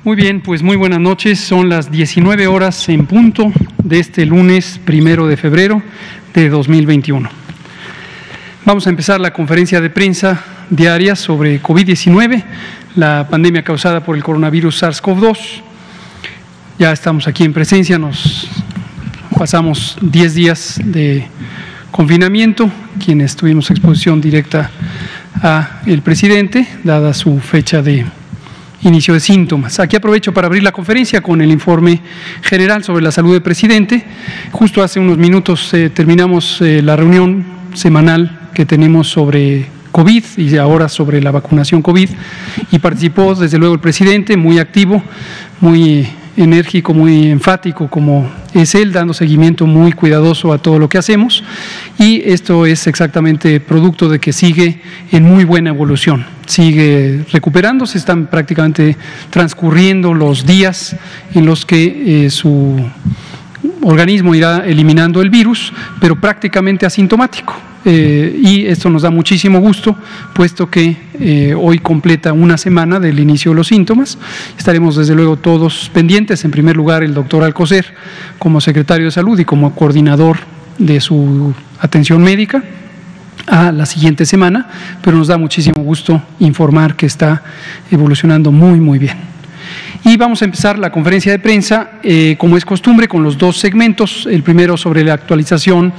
Muy bien, pues muy buenas noches. Son las 19 horas en punto de este lunes 1 de febrero de 2021. Vamos a empezar la conferencia de prensa diaria sobre COVID-19, la pandemia causada por el coronavirus SARS-CoV-2. Ya estamos aquí en presencia, nos pasamos 10 días de confinamiento, quienes tuvimos exposición directa al presidente, dada su fecha de inicio de síntomas. Aquí aprovecho para abrir la conferencia con el informe general sobre la salud del presidente. Justo hace unos minutos terminamos la reunión semanal que tenemos sobre COVID y ahora sobre la vacunación COVID, y participó desde luego el presidente, muy activo, muy enérgico, muy enfático como es él, dando seguimiento muy cuidadoso a todo lo que hacemos, y esto es exactamente producto de que sigue en muy buena evolución, sigue recuperándose, están prácticamente transcurriendo los días en los que su organismo irá eliminando el virus, pero prácticamente asintomático. Y esto nos da muchísimo gusto, puesto que hoy completa una semana del inicio de los síntomas. Estaremos desde luego todos pendientes, en primer lugar el doctor Alcocer como secretario de Salud y como coordinador de su atención médica a la siguiente semana, pero nos da muchísimo gusto informar que está evolucionando muy bien. Y vamos a empezar la conferencia de prensa, como es costumbre, con los dos segmentos. El primero sobre la actualización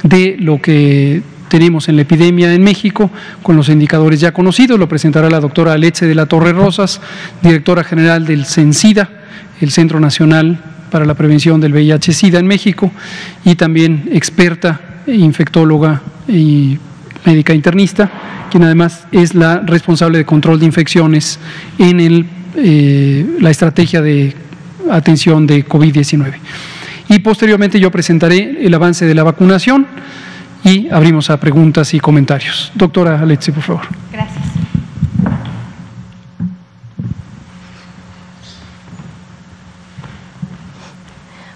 de lo que tenemos en la epidemia en México, con los indicadores ya conocidos. Lo presentará la doctora Letze de la Torre Rosas, directora general del CENSIDA, el Centro Nacional para la Prevención del VIH-Sida en México, y también experta, infectóloga y médica internista, quien además es la responsable de control de infecciones en la estrategia de atención de COVID-19. Y posteriormente yo presentaré el avance de la vacunación y abrimos a preguntas y comentarios. Doctora Letze, por favor. Gracias.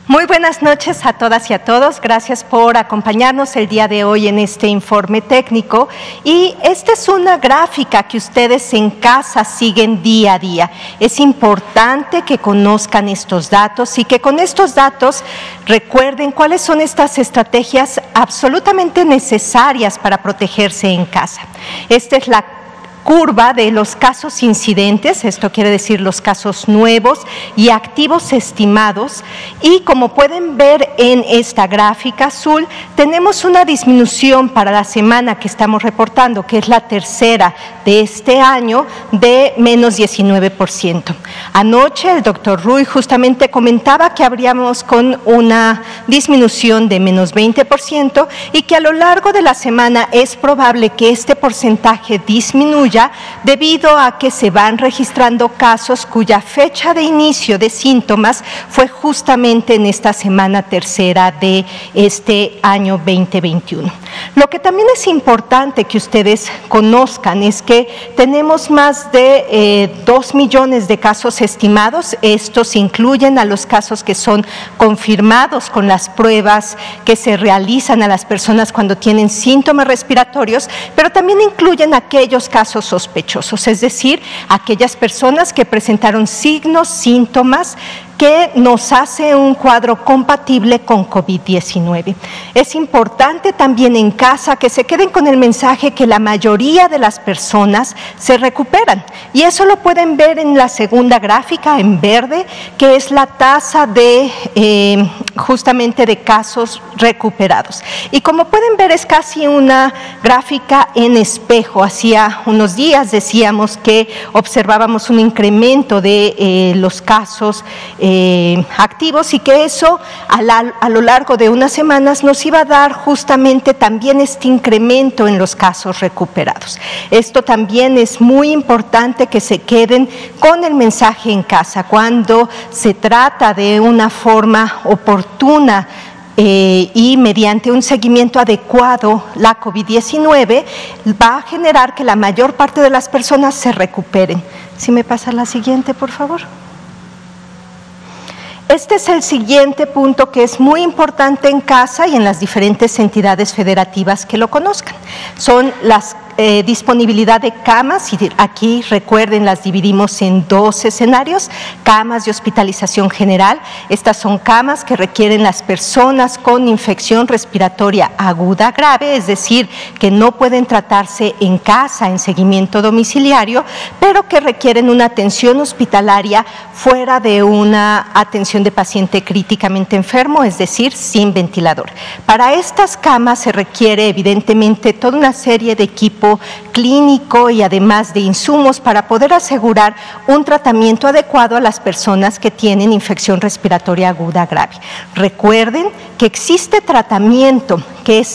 Muy buenas noches a todas y a todos. Gracias por acompañarnos el día de hoy en este informe técnico. Y esta es una gráfica que ustedes en casa siguen día a día. Es importante que conozcan estos datos y que con estos datos recuerden cuáles son estas estrategias absolutamente necesarias para protegerse en casa. Esta es la curva de los casos incidentes, esto quiere decir los casos nuevos y activos estimados, y como pueden ver en esta gráfica azul, tenemos una disminución para la semana que estamos reportando, que es la tercera de este año, de menos 19%. Anoche el doctor Ruy justamente comentaba que habríamos con una disminución de menos 20% y que a lo largo de la semana es probable que este porcentaje disminuya debido a que se van registrando casos cuya fecha de inicio de síntomas fue justamente en esta semana tercera de este año 2021. Lo que también es importante que ustedes conozcan es que tenemos más de 2 millones de casos estimados. Estos incluyen a los casos que son confirmados con las pruebas que se realizan a las personas cuando tienen síntomas respiratorios, pero también incluyen aquellos casos sospechosos, es decir, aquellas personas que presentaron signos, síntomas que nos hace un cuadro compatible con COVID-19. Es importante también en casa que se queden con el mensaje que la mayoría de las personas se recuperan, y eso lo pueden ver en la segunda gráfica en verde, que es la tasa de justamente de casos recuperados. Y como pueden ver, es casi una gráfica en espejo. Hacía unos días decíamos que observábamos un incremento de los casos activos, y que eso a lo largo de unas semanas nos iba a dar justamente también este incremento en los casos recuperados. Esto también es muy importante que se queden con el mensaje en casa. Cuando se trata de una forma oportuna y mediante un seguimiento adecuado, la COVID-19 va a generar que la mayor parte de las personas se recuperen. Si me pasa la siguiente, por favor. Este es el siguiente punto que es muy importante en casa y en las diferentes entidades federativas que lo conozcan. Son las disponibilidad de camas, y aquí recuerden, las dividimos en dos escenarios: camas de hospitalización general. Estas son camas que requieren las personas con infección respiratoria aguda grave, es decir, que no pueden tratarse en casa en seguimiento domiciliario, pero que requieren una atención hospitalaria fuera de una atención de paciente críticamente enfermo, es decir, sin ventilador. Para estas camas se requiere evidentemente toda una serie de equipos clínico y además de insumos para poder asegurar un tratamiento adecuado a las personas que tienen infección respiratoria aguda grave. Recuerden que existe tratamiento que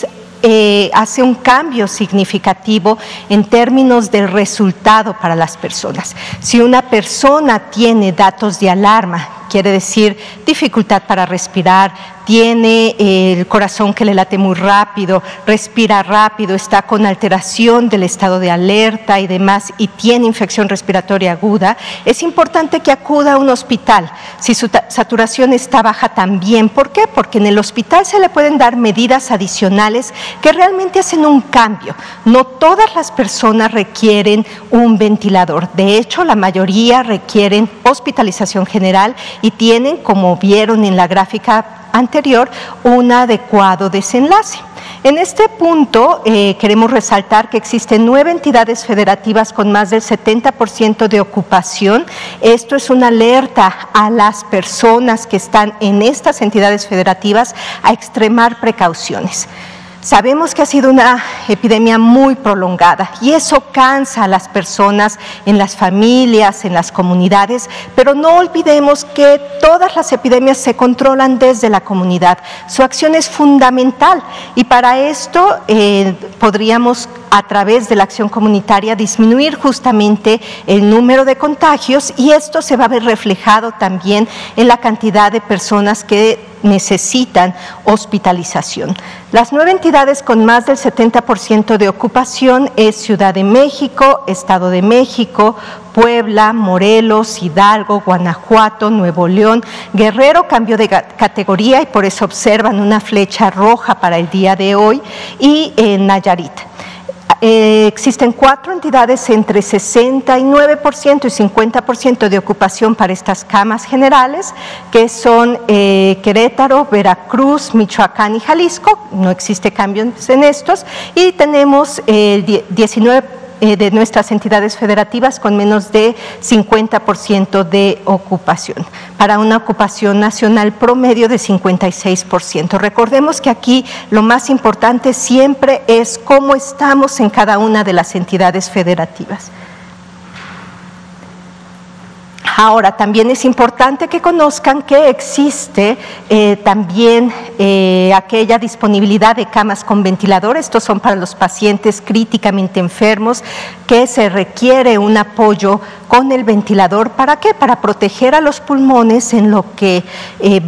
hace un cambio significativo en términos del resultado para las personas. Si una persona tiene datos de alarma, quiere decir dificultad para respirar, tiene el corazón que le late muy rápido, respira rápido, está con alteración del estado de alerta y demás, y tiene infección respiratoria aguda, es importante que acuda a un hospital. Si su saturación está baja también. ¿Por qué? Porque en el hospital se le pueden dar medidas adicionales que realmente hacen un cambio. No todas las personas requieren un ventilador. De hecho, la mayoría requieren hospitalización general y tienen, como vieron en la gráfica anterior, un adecuado desenlace. En este punto queremos resaltar que existen 9 entidades federativas con más del 70% de ocupación. Esto es una alerta a las personas que están en estas entidades federativas a extremar precauciones. Sabemos que ha sido una epidemia muy prolongada y eso cansa a las personas en las familias, en las comunidades, pero no olvidemos que todas las epidemias se controlan desde la comunidad. Su acción es fundamental y para esto podríamos, a través de la acción comunitaria, disminuir justamente el número de contagios, y esto se va a ver reflejado también en la cantidad de personas que necesitan hospitalización. Las 9 entidades con más del 70% de ocupación es Ciudad de México, Estado de México, Puebla, Morelos, Hidalgo, Guanajuato, Nuevo León. Guerrero cambió de categoría y por eso observan una flecha roja para el día de hoy, y en Nayarit. Existen 4 entidades entre 69% y 50% de ocupación para estas camas generales, que son Querétaro, Veracruz, Michoacán y Jalisco. No existe cambios en estos, y tenemos 19 de nuestras entidades federativas con menos de 50% de ocupación, para una ocupación nacional promedio de 56%. Recordemos que aquí lo más importante siempre es cómo estamos en cada una de las entidades federativas. Ahora, también es importante que conozcan que existe también aquella disponibilidad de camas con ventilador. Estos son para los pacientes críticamente enfermos que se requiere un apoyo con el ventilador. ¿Para qué? Para proteger a los pulmones en lo que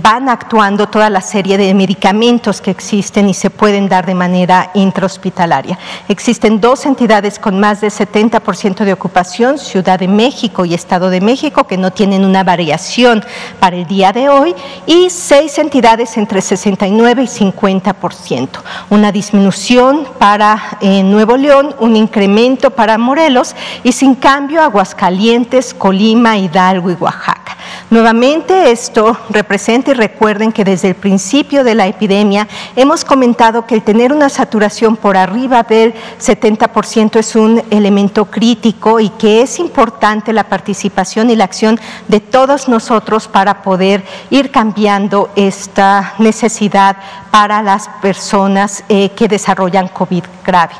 van actuando toda la serie de medicamentos que existen y se pueden dar de manera intrahospitalaria. Existen 2 entidades con más del 70% de ocupación, Ciudad de México y Estado de México, que no tienen una variación para el día de hoy, y 6 entidades entre 69 y 50%. Una disminución para Nuevo León, un incremento para Morelos y sin cambio Aguascalientes, Colima, Hidalgo y Oaxaca. Nuevamente esto representa, y recuerden que desde el principio de la epidemia hemos comentado que el tener una saturación por arriba del 70% es un elemento crítico y que es importante la participación y la acción de todos nosotros para poder ir cambiando esta necesidad para las personas que desarrollan COVID grave.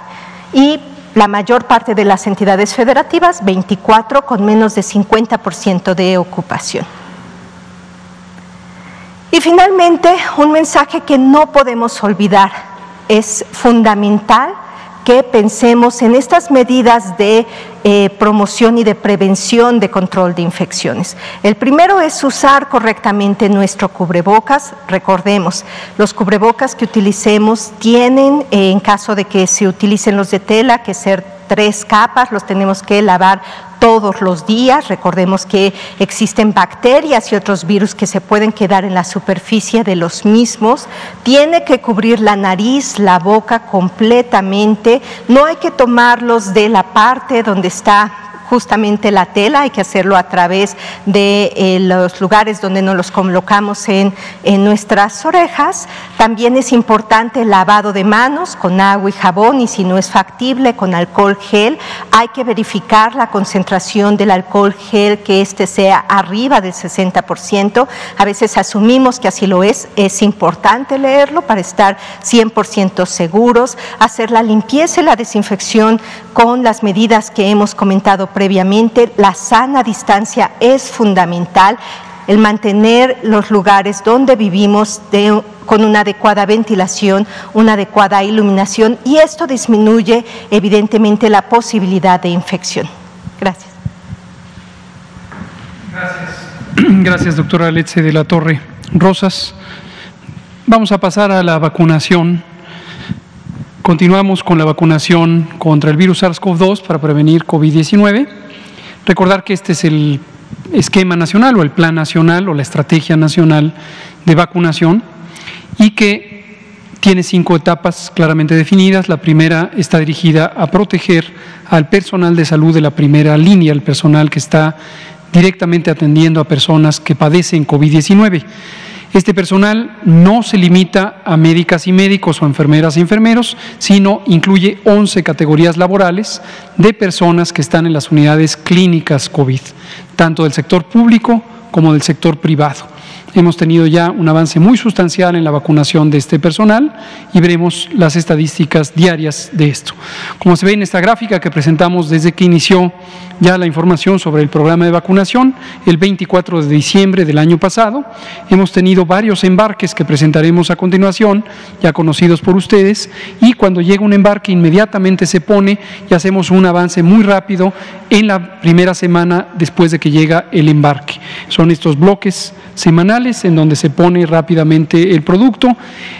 Y la mayor parte de las entidades federativas, 24, con menos de 50% de ocupación. Y finalmente, un mensaje que no podemos olvidar: es fundamental que pensemos en estas medidas de promoción y de prevención de control de infecciones. El primero es usar correctamente nuestro cubrebocas. Recordemos, los cubrebocas que utilicemos tienen, en caso de que se utilicen los de tela, que ser 3 capas, los tenemos que lavar todos los días. Recordemos que existen bacterias y otros virus que se pueden quedar en la superficie de los mismos. Tiene que cubrir la nariz, la boca completamente. No hay que tomarlos de la parte donde está justamente la tela, hay que hacerlo a través de los lugares donde nos los colocamos en nuestras orejas. También es importante el lavado de manos con agua y jabón, y si no es factible, con alcohol gel. Hay que verificar la concentración del alcohol gel, que sea arriba del 60%. A veces asumimos que así lo es importante leerlo para estar 100% seguros. Hacer la limpieza y la desinfección con las medidas que hemos comentado previamente. La sana distancia es fundamental. El mantener los lugares donde vivimos con una adecuada ventilación, una adecuada iluminación, y esto disminuye evidentemente la posibilidad de infección. Gracias. Gracias, doctora Letze de la Torre Rosas. Vamos a pasar a la vacunación. Continuamos con la vacunación contra el virus SARS-CoV-2 para prevenir COVID-19. Recordar que este es el esquema nacional, o el plan nacional, o la estrategia nacional de vacunación, y que tiene 5 etapas claramente definidas. La primera está dirigida a proteger al personal de salud de la primera línea, el personal que está directamente atendiendo a personas que padecen COVID-19. Este personal no se limita a médicas y médicos o enfermeras y enfermeros, sino incluye 11 categorías laborales de personas que están en las unidades clínicas COVID, tanto del sector público como del sector privado. Hemos tenido ya un avance muy sustancial en la vacunación de este personal y veremos las estadísticas diarias de esto. Como se ve en esta gráfica que presentamos desde que inició ya la información sobre el programa de vacunación, el 24 de diciembre del año pasado, hemos tenido varios embarques que presentaremos a continuación, ya conocidos por ustedes, y cuando llega un embarque inmediatamente se pone y hacemos un avance muy rápido en la primera semana después de que llega el embarque. Son estos bloques semanales en donde se pone rápidamente el producto.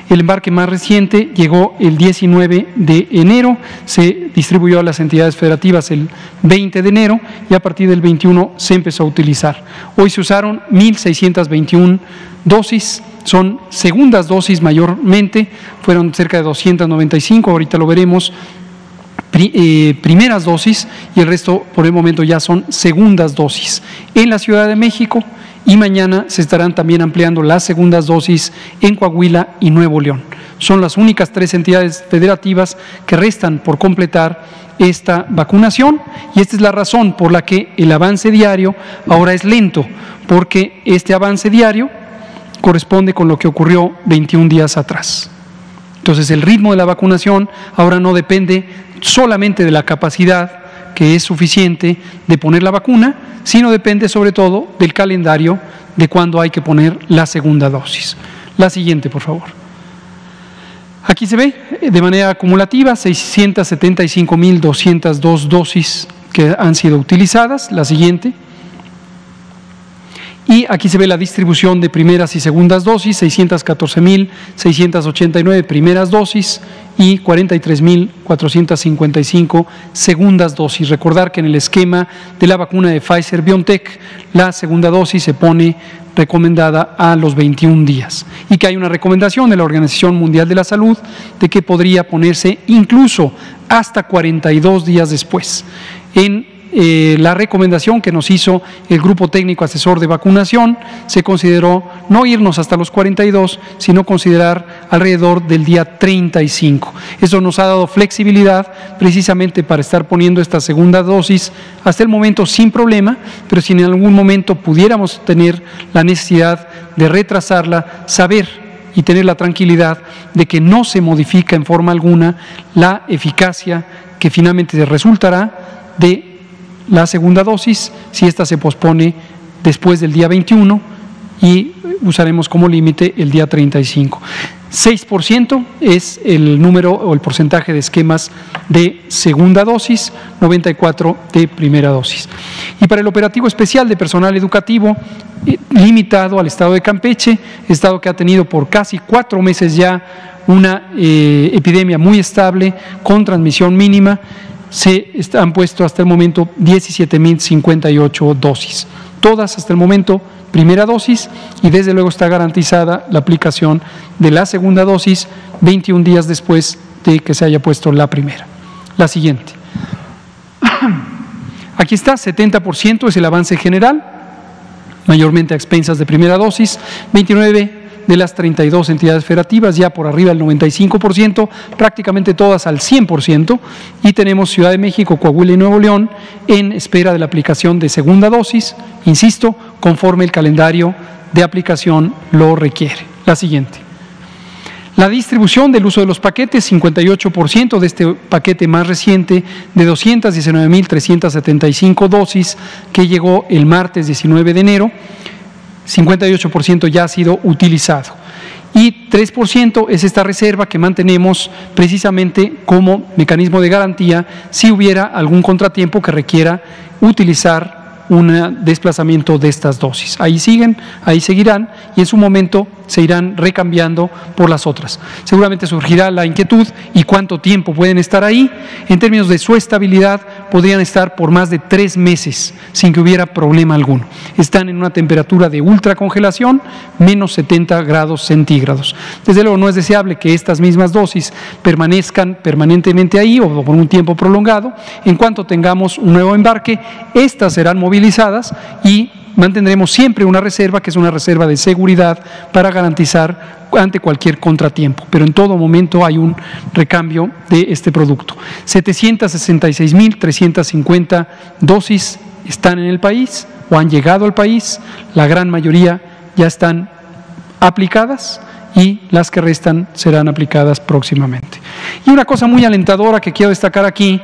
El embarque más reciente llegó el 19 de enero, se distribuyó a las entidades federativas el 20 de enero y a partir del 21 se empezó a utilizar. Hoy se usaron 1.621 dosis, son segundas dosis mayormente, fueron cerca de 295, ahorita lo veremos, primeras dosis, y el resto por el momento ya son segundas dosis. En la Ciudad de México, y mañana se estarán también ampliando las segundas dosis en Coahuila y Nuevo León. Son las únicas 3 entidades federativas que restan por completar esta vacunación, y esta es la razón por la que el avance diario ahora es lento, porque este avance diario corresponde con lo que ocurrió 21 días atrás. Entonces el ritmo de la vacunación ahora no depende solamente de la capacidad, que es suficiente, de poner la vacuna, sino depende sobre todo del calendario de cuándo hay que poner la segunda dosis. La siguiente, por favor. Aquí se ve de manera acumulativa 675.202 dosis que han sido utilizadas. La siguiente. Y aquí se ve la distribución de primeras y segundas dosis: 614.689 primeras dosis y 43.455 segundas dosis. Recordar que en el esquema de la vacuna de Pfizer-BioNTech, la segunda dosis se pone recomendada a los 21 días y que hay una recomendación de la Organización Mundial de la Salud de que podría ponerse incluso hasta 42 días después. En la recomendación que nos hizo el Grupo Técnico Asesor de Vacunación, se consideró no irnos hasta los 42, sino considerar alrededor del día 35. Eso nos ha dado flexibilidad precisamente para estar poniendo esta segunda dosis hasta el momento sin problema, pero si en algún momento pudiéramos tener la necesidad de retrasarla, saber y tener la tranquilidad de que no se modifica en forma alguna la eficacia que finalmente resultará de la segunda dosis si ésta se pospone después del día 21 y usaremos como límite el día 35. 6% es el número o el porcentaje de esquemas de segunda dosis, 94% de primera dosis. Y para el operativo especial de personal educativo, limitado al estado de Campeche, estado que ha tenido por casi 4 meses ya una epidemia muy estable con transmisión mínima, se han puesto hasta el momento 17.058 dosis. Todas hasta el momento primera dosis, y desde luego está garantizada la aplicación de la segunda dosis 21 días después de que se haya puesto la primera. La siguiente. Aquí está, 70% es el avance general, mayormente a expensas de primera dosis, 29 de las 32 entidades federativas, ya por arriba del 95%, prácticamente todas al 100%, y tenemos Ciudad de México, Coahuila y Nuevo León en espera de la aplicación de segunda dosis, insisto, conforme el calendario de aplicación lo requiere. La siguiente. La distribución del uso de los paquetes, 58% de este paquete más reciente de 219.375 dosis que llegó el martes 19 de enero, 58% ya ha sido utilizado. Y 3% es esta reserva que mantenemos precisamente como mecanismo de garantía si hubiera algún contratiempo que requiera utilizar un desplazamiento de estas dosis. Ahí siguen, ahí seguirán, y en su momento se irán recambiando por las otras. Seguramente surgirá la inquietud: ¿y cuánto tiempo pueden estar ahí? En términos de su estabilidad, podrían estar por más de 3 meses sin que hubiera problema alguno. Están en una temperatura de ultracongelación, menos 70 grados centígrados. Desde luego no es deseable que estas mismas dosis permanezcan permanentemente ahí o por un tiempo prolongado. En cuanto tengamos un nuevo embarque, estas serán movilizadas y mantendremos siempre una reserva, que es una reserva de seguridad para garantizar ante cualquier contratiempo, pero en todo momento hay un recambio de este producto. 766.350 dosis están en el país o han llegado al país, la gran mayoría ya están aplicadas y las que restan serán aplicadas próximamente. Y una cosa muy alentadora que quiero destacar aquí,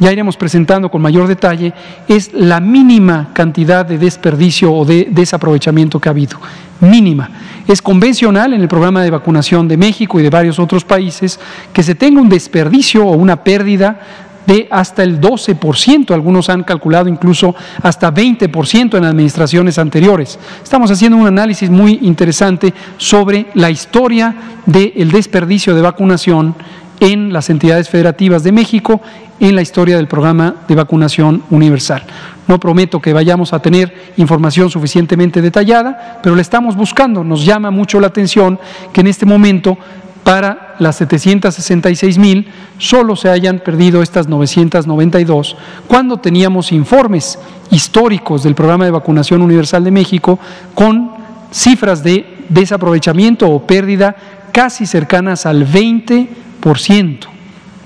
ya iremos presentando con mayor detalle, es la mínima cantidad de desperdicio o de desaprovechamiento que ha habido. Mínima. Es convencional en el programa de vacunación de México y de varios otros países que se tenga un desperdicio o una pérdida de hasta el 12%, algunos han calculado incluso hasta 20% en administraciones anteriores. Estamos haciendo un análisis muy interesante sobre la historia del desperdicio de vacunación en las entidades federativas de México, en la historia del programa de vacunación universal. No prometo que vayamos a tener información suficientemente detallada, pero la estamos buscando. Nos llama mucho la atención que en este momento, para las 766.000, solo se hayan perdido estas 992, cuando teníamos informes históricos del programa de vacunación universal de México con cifras de desaprovechamiento o pérdida casi cercanas al 20%.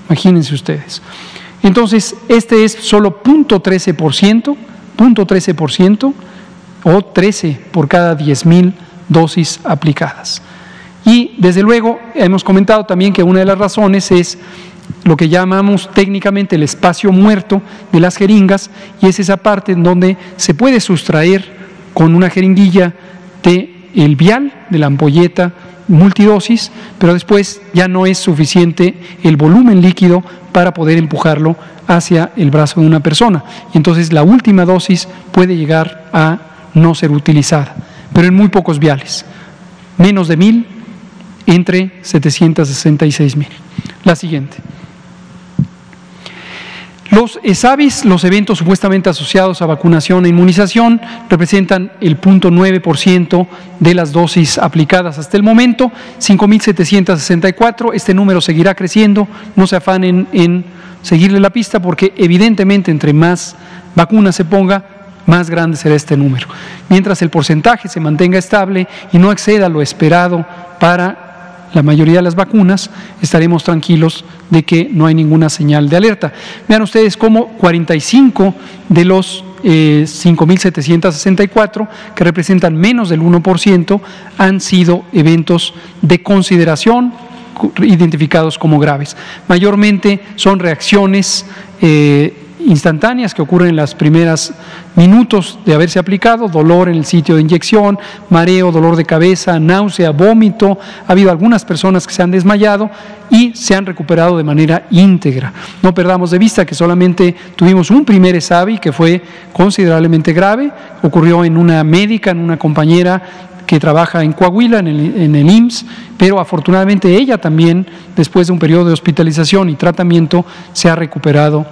Imagínense ustedes. Entonces, este es solo 0.13% o 13 por cada 10.000 dosis aplicadas. Y desde luego hemos comentado también que una de las razones es lo que llamamos técnicamente el espacio muerto de las jeringas, y es esa parte en donde se puede sustraer con una jeringuilla del vial, de la ampolleta multidosis, pero después ya no es suficiente el volumen líquido para poder empujarlo hacia el brazo de una persona, y entonces la última dosis puede llegar a no ser utilizada, pero en muy pocos viales, menos de 1,000 entre 766.000. La siguiente. Los ESAVIS, los eventos supuestamente asociados a vacunación e inmunización, representan el 0.9% de las dosis aplicadas hasta el momento, 5.764. Este número seguirá creciendo, no se afanen en seguirle la pista, porque evidentemente entre más vacunas se ponga, más grande será este número. Mientras el porcentaje se mantenga estable y no exceda lo esperado para la mayoría de las vacunas, estaremos tranquilos de que no hay ninguna señal de alerta. Vean ustedes cómo 45 de los 5.764, que representan menos del 1%, han sido eventos de consideración identificados como graves. Mayormente son reacciones instantáneas que ocurren en los primeros minutos de haberse aplicado: dolor en el sitio de inyección, mareo, dolor de cabeza, náusea, vómito. Ha habido algunas personas que se han desmayado y se han recuperado de manera íntegra. No perdamos de vista que solamente tuvimos un primer ESAVI que fue considerablemente grave, ocurrió en una médica, en una compañera que trabaja en Coahuila, en el IMSS, pero afortunadamente ella también, después de un periodo de hospitalización y tratamiento, se ha recuperado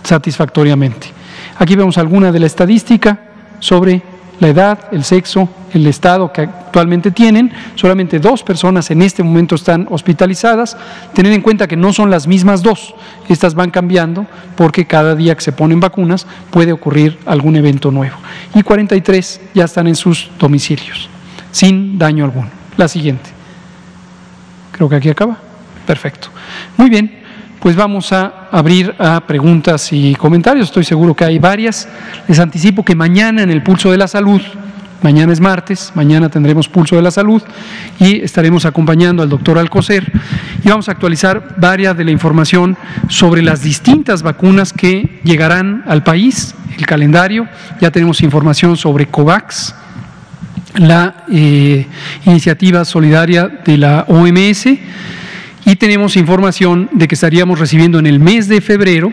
satisfactoriamente. Aquí vemos alguna de la estadística sobre la edad, el sexo, el estado que actualmente tienen. Solamente 2 personas en este momento están hospitalizadas. Tened en cuenta que no son las mismas 2, estas van cambiando porque cada día que se ponen vacunas puede ocurrir algún evento nuevo. Y 43 ya están en sus domicilios, sin daño alguno. La siguiente. Creo que aquí acaba. Perfecto. Muy bien. Pues vamos a abrir a preguntas y comentarios. Estoy seguro que hay varias. Les anticipo que mañana en el Pulso de la Salud, mañana es martes, mañana tendremos Pulso de la Salud y estaremos acompañando al doctor Alcocer y vamos a actualizar varias de la información sobre las distintas vacunas que llegarán al país, el calendario. Ya tenemos información sobre COVAX, la iniciativa solidaria de la OMS, y tenemos información de que estaríamos recibiendo en el mes de febrero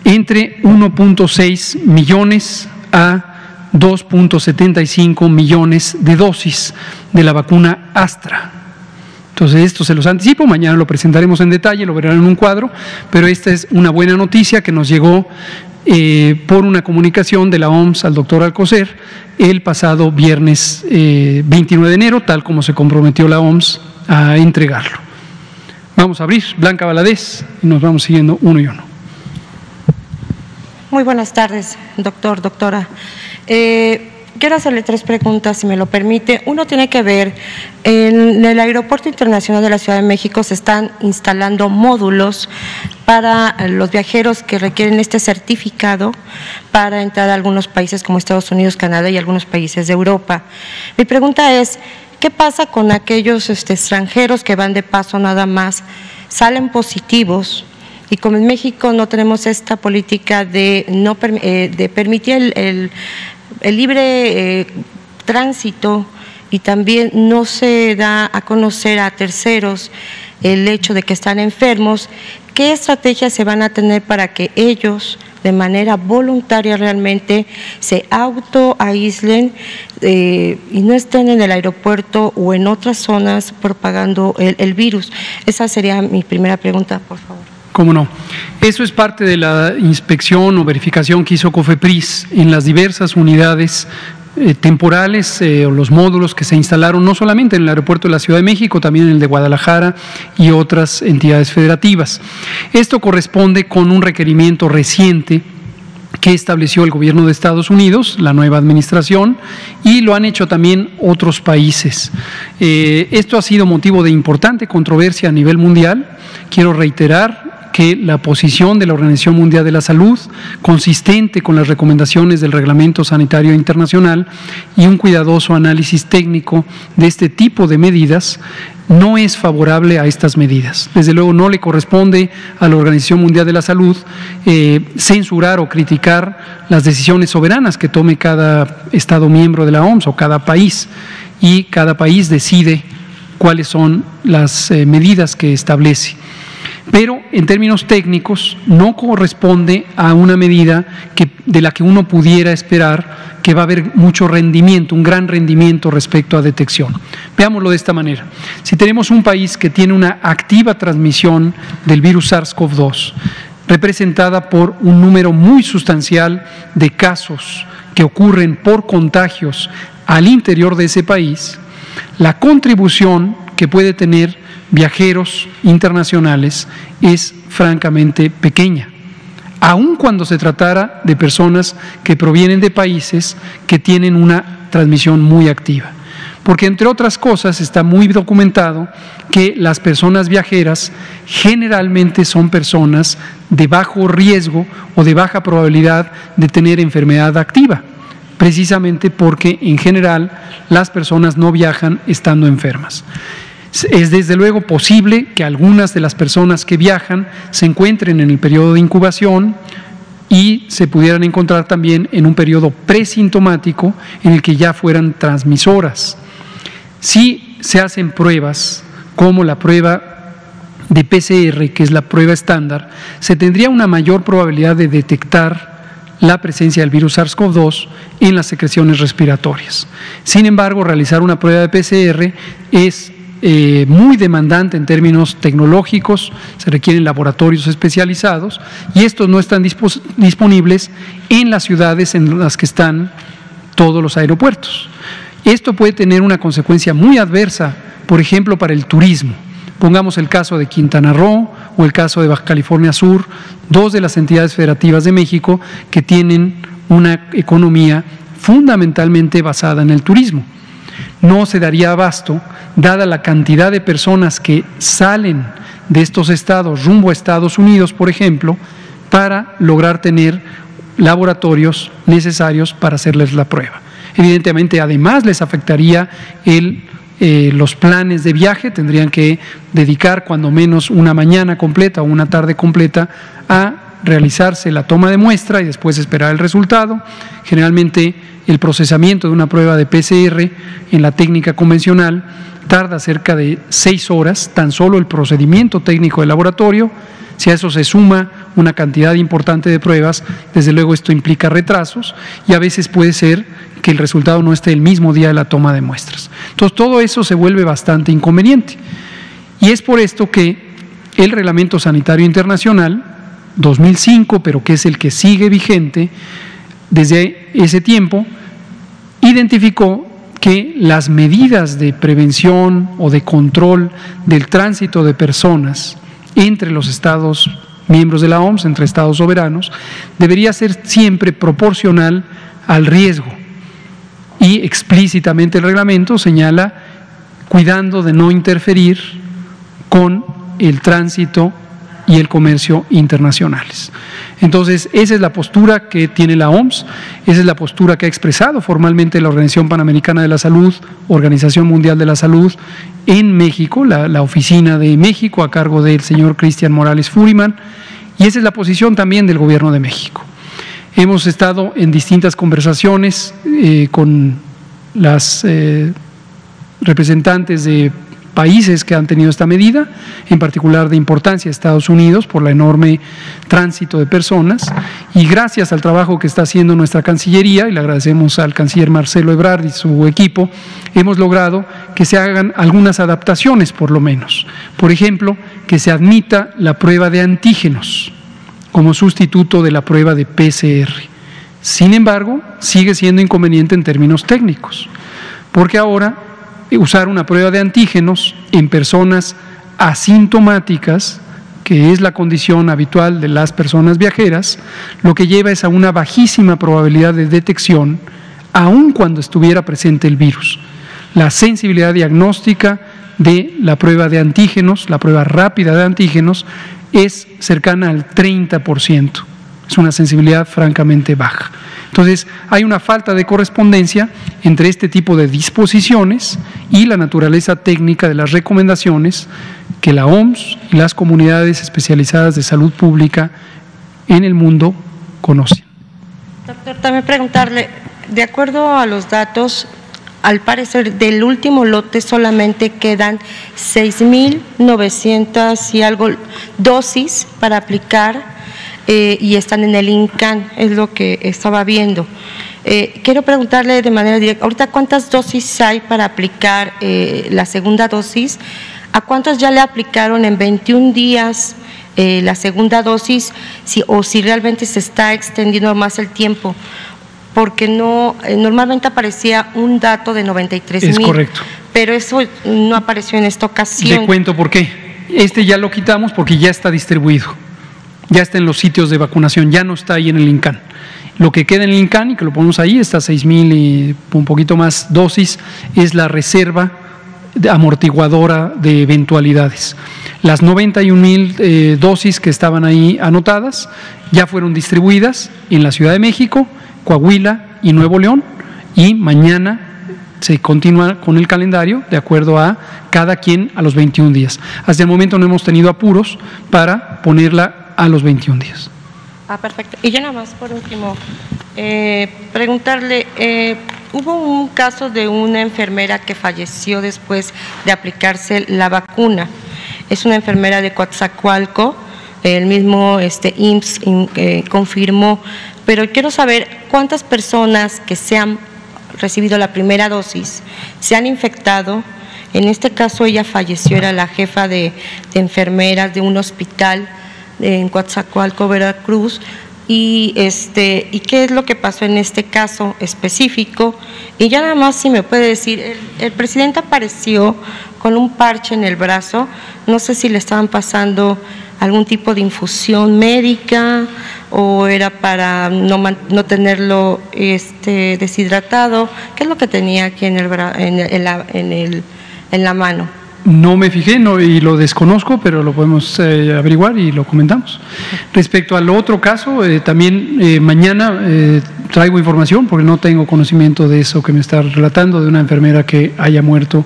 entre 1.6 millones a 2.75 millones de dosis de la vacuna Astra. Entonces, esto se los anticipo, mañana lo presentaremos en detalle, lo verán en un cuadro, pero esta es una buena noticia que nos llegó por una comunicación de la OMS al doctor Alcocer el pasado viernes 29 de enero, tal como se comprometió la OMS a entregarlo. Vamos a abrir. Blanca Valadez, y nos vamos siguiendo uno y uno. Muy buenas tardes, doctor, doctora. Quiero hacerle 3 preguntas, si me lo permite. Uno tiene que ver, en el Aeropuerto Internacional de la Ciudad de México se están instalando módulos para los viajeros que requieren este certificado para entrar a algunos países como Estados Unidos, Canadá y algunos países de Europa. Mi pregunta es, ¿qué pasa con aquellos extranjeros que van de paso nada más, salen positivos y como en México no tenemos esta política de permitir el libre tránsito y también no se da a conocer a terceros el hecho de que están enfermos? ¿Qué estrategias se van a tener para que ellos de manera voluntaria realmente se autoaíslen y no estén en el aeropuerto o en otras zonas propagando el virus? Esa sería mi primera pregunta, por favor. ¿Cómo no? Eso es parte de la inspección o verificación que hizo COFEPRIS en las diversas unidades temporales o los módulos que se instalaron no solamente en el aeropuerto de la Ciudad de México, también en el de Guadalajara y otras entidades federativas. Esto corresponde con un requerimiento reciente que estableció el gobierno de Estados Unidos, la nueva administración, y lo han hecho también otros países. Esto ha sido motivo de importante controversia a nivel mundial. Quiero reiterar que la posición de la Organización Mundial de la Salud, consistente con las recomendaciones del Reglamento Sanitario Internacional y un cuidadoso análisis técnico de este tipo de medidas, no es favorable a estas medidas. Desde luego no le corresponde a la Organización Mundial de la Salud censurar o criticar las decisiones soberanas que tome cada Estado miembro de la OMS o cada país, y cada país decide cuáles son las medidas que establece. Pero en términos técnicos no corresponde a una medida de la que uno pudiera esperar que va a haber mucho rendimiento, un gran rendimiento respecto a detección. Veámoslo de esta manera. Si tenemos un país que tiene una activa transmisión del virus SARS-CoV-2, representada por un número muy sustancial de casos que ocurren por contagios al interior de ese país, la contribución que puede tener viajeros internacionales es francamente pequeña, aun cuando se tratara de personas que provienen de países que tienen una transmisión muy activa. Porque entre otras cosas está muy documentado que las personas viajeras generalmente son personas de bajo riesgo o de baja probabilidad de tener enfermedad activa, precisamente porque en general las personas no viajan estando enfermas. Es desde luego posible que algunas de las personas que viajan se encuentren en el periodo de incubación, y se pudieran encontrar también en un periodo presintomático en el que ya fueran transmisoras. Si se hacen pruebas como la prueba de PCR, que es la prueba estándar, se tendría una mayor probabilidad de detectar la presencia del virus SARS-CoV-2 en las secreciones respiratorias. Sin embargo, realizar una prueba de PCR es muy demandante en términos tecnológicos, se requieren laboratorios especializados y estos no están disponibles en las ciudades en las que están todos los aeropuertos. Esto puede tener una consecuencia muy adversa, por ejemplo, para el turismo. Pongamos el caso de Quintana Roo o el caso de Baja California Sur, dos de las entidades federativas de México que tienen una economía fundamentalmente basada en el turismo. No se daría abasto, dada la cantidad de personas que salen de estos estados rumbo a Estados Unidos, por ejemplo, para lograr tener laboratorios necesarios para hacerles la prueba. Evidentemente, además les afectaría los planes de viaje, tendrían que dedicar cuando menos una mañana completa o una tarde completa a realizarse la toma de muestra y después esperar el resultado. Generalmente el procesamiento de una prueba de PCR en la técnica convencional tarda cerca de 6 horas, tan solo el procedimiento técnico del laboratorio. Si a eso se suma una cantidad importante de pruebas, desde luego esto implica retrasos y a veces puede ser que el resultado no esté el mismo día de la toma de muestras. Entonces todo eso se vuelve bastante inconveniente y es por esto que el Reglamento Sanitario Internacional 2005, pero que es el que sigue vigente desde ese tiempo, identificó que las medidas de prevención o de control del tránsito de personas entre los estados miembros de la OMS, entre estados soberanos, debería ser siempre proporcional al riesgo. Y explícitamente el reglamento señala cuidando de no interferir con el tránsito y el comercio internacionales. Entonces, esa es la postura que tiene la OMS, esa es la postura que ha expresado formalmente la Organización Panamericana de la Salud, Organización Mundial de la Salud, en México, la oficina de México a cargo del señor Cristian Morales Furiman, y esa es la posición también del Gobierno de México. Hemos estado en distintas conversaciones con las representantes de países que han tenido esta medida, en particular de importancia Estados Unidos por el enorme tránsito de personas, y gracias al trabajo que está haciendo nuestra Cancillería, y le agradecemos al canciller Marcelo Ebrard y su equipo, hemos logrado que se hagan algunas adaptaciones por lo menos. Por ejemplo, que se admita la prueba de antígenos como sustituto de la prueba de PCR. Sin embargo, sigue siendo inconveniente en términos técnicos, porque ahora usar una prueba de antígenos en personas asintomáticas, que es la condición habitual de las personas viajeras, lo que lleva es a una bajísima probabilidad de detección, aun cuando estuviera presente el virus. La sensibilidad diagnóstica de la prueba de antígenos, la prueba rápida de antígenos, es cercana al 30%. Es una sensibilidad francamente baja. Entonces, hay una falta de correspondencia entre este tipo de disposiciones y la naturaleza técnica de las recomendaciones que la OMS y las comunidades especializadas de salud pública en el mundo conocen. Doctor, también preguntarle, de acuerdo a los datos, al parecer del último lote solamente quedan 6.900 y algo dosis para aplicar y están en el INCAN, es lo que estaba viendo. Quiero preguntarle de manera directa, ahorita ¿cuántas dosis hay para aplicar la segunda dosis? ¿A cuántos ya le aplicaron en 21 días la segunda dosis? O si realmente se está extendiendo más el tiempo, porque no normalmente aparecía un dato de 93,000. Es correcto. Pero eso no apareció en esta ocasión. Le cuento por qué. Este ya lo quitamos porque ya está distribuido. Ya está en los sitios de vacunación, ya no está ahí en el INCAN. Lo que queda en el INCAN, y que lo ponemos ahí, estas 6,000 y un poquito más dosis, es la reserva amortiguadora de eventualidades. Las 91,000 dosis que estaban ahí anotadas ya fueron distribuidas en la Ciudad de México, Coahuila y Nuevo León, y mañana se continúa con el calendario de acuerdo a cada quien a los 21 días. Hasta el momento no hemos tenido apuros para ponerla a los 21 días. Perfecto. Y ya nada más, por último, preguntarle, hubo un caso de una enfermera que falleció después de aplicarse la vacuna. Es una enfermera de Coatzacoalco, el mismo IMSS confirmó, pero quiero saber cuántas personas que se han recibido la primera dosis se han infectado. En este caso ella falleció, era la jefa de enfermeras de un hospital en Coatzacoalco, Veracruz, y qué es lo que pasó en este caso específico. Y ya nada más, si me puede decir, el presidente apareció con un parche en el brazo, no sé si le estaban pasando algún tipo de infusión médica o era para no tenerlo deshidratado. ¿Qué es lo que tenía aquí en la mano? No me fijé y lo desconozco, pero lo podemos averiguar y lo comentamos. Respecto al otro caso, también mañana traigo información, porque no tengo conocimiento de eso que me está relatando, de una enfermera que haya muerto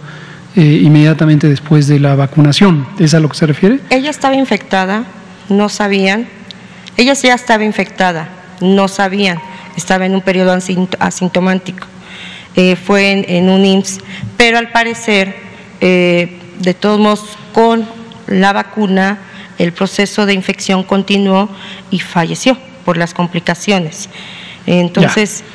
inmediatamente después de la vacunación. ¿Es a lo que se refiere? Ella estaba infectada, no sabían. Ella sí estaba infectada, no sabían. Estaba en un periodo asintomático. Fue en un IMSS, pero al parecer, de todos modos, con la vacuna, el proceso de infección continuó y falleció por las complicaciones. Entonces,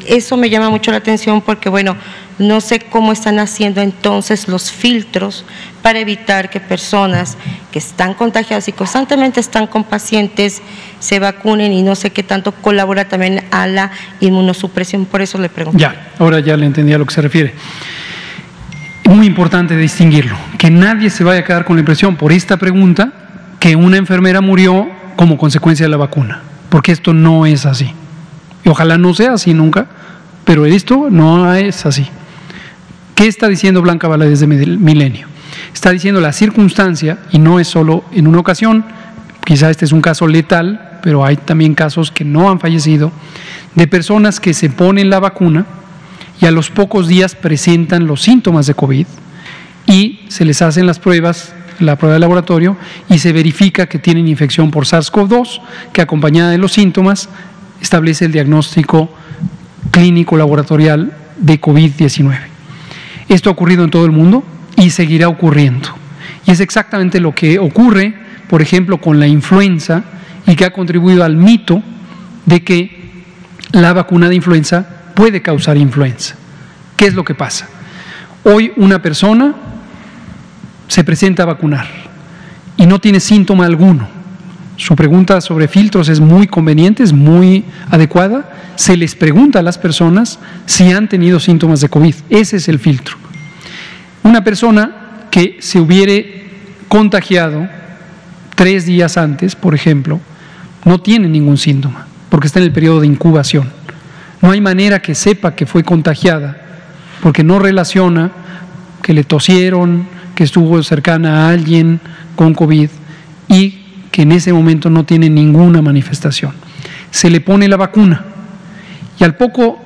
eso me llama mucho la atención porque, bueno, no sé cómo están haciendo entonces los filtros para evitar que personas que están contagiadas y constantemente están con pacientes se vacunen, y no sé qué tanto colabora también a la inmunosupresión. Por eso le pregunto. Ya, ahora ya le entendí a lo que se refiere. Muy importante distinguirlo, que nadie se vaya a quedar con la impresión por esta pregunta que una enfermera murió como consecuencia de la vacuna, porque esto no es así. Y ojalá no sea así nunca, pero esto no es así. ¿Qué está diciendo Blanca Valadez de Milenio? Está diciendo la circunstancia, y no es solo en una ocasión, quizá este es un caso letal, pero hay también casos que no han fallecido, de personas que se ponen la vacuna y a los pocos días presentan los síntomas de COVID y se les hacen las pruebas, la prueba de laboratorio, y se verifica que tienen infección por SARS-CoV-2, que acompañada de los síntomas establece el diagnóstico clínico laboratorial de COVID-19. Esto ha ocurrido en todo el mundo y seguirá ocurriendo. Y es exactamente lo que ocurre, por ejemplo, con la influenza, y que ha contribuido al mito de que la vacuna de influenza puede causar influenza. ¿Qué es lo que pasa? Hoy una persona se presenta a vacunar y no tiene síntoma alguno. Su pregunta sobre filtros es muy conveniente, es muy adecuada. Se les pregunta a las personas si han tenido síntomas de COVID. Ese es el filtro. Una persona que se hubiere contagiado 3 días antes, por ejemplo, no tiene ningún síntoma, porque está en el periodo de incubación. No hay manera que sepa que fue contagiada, porque no relaciona que le tosieron, que estuvo cercana a alguien con COVID y que en ese momento no tiene ninguna manifestación. Se le pone la vacuna y al poco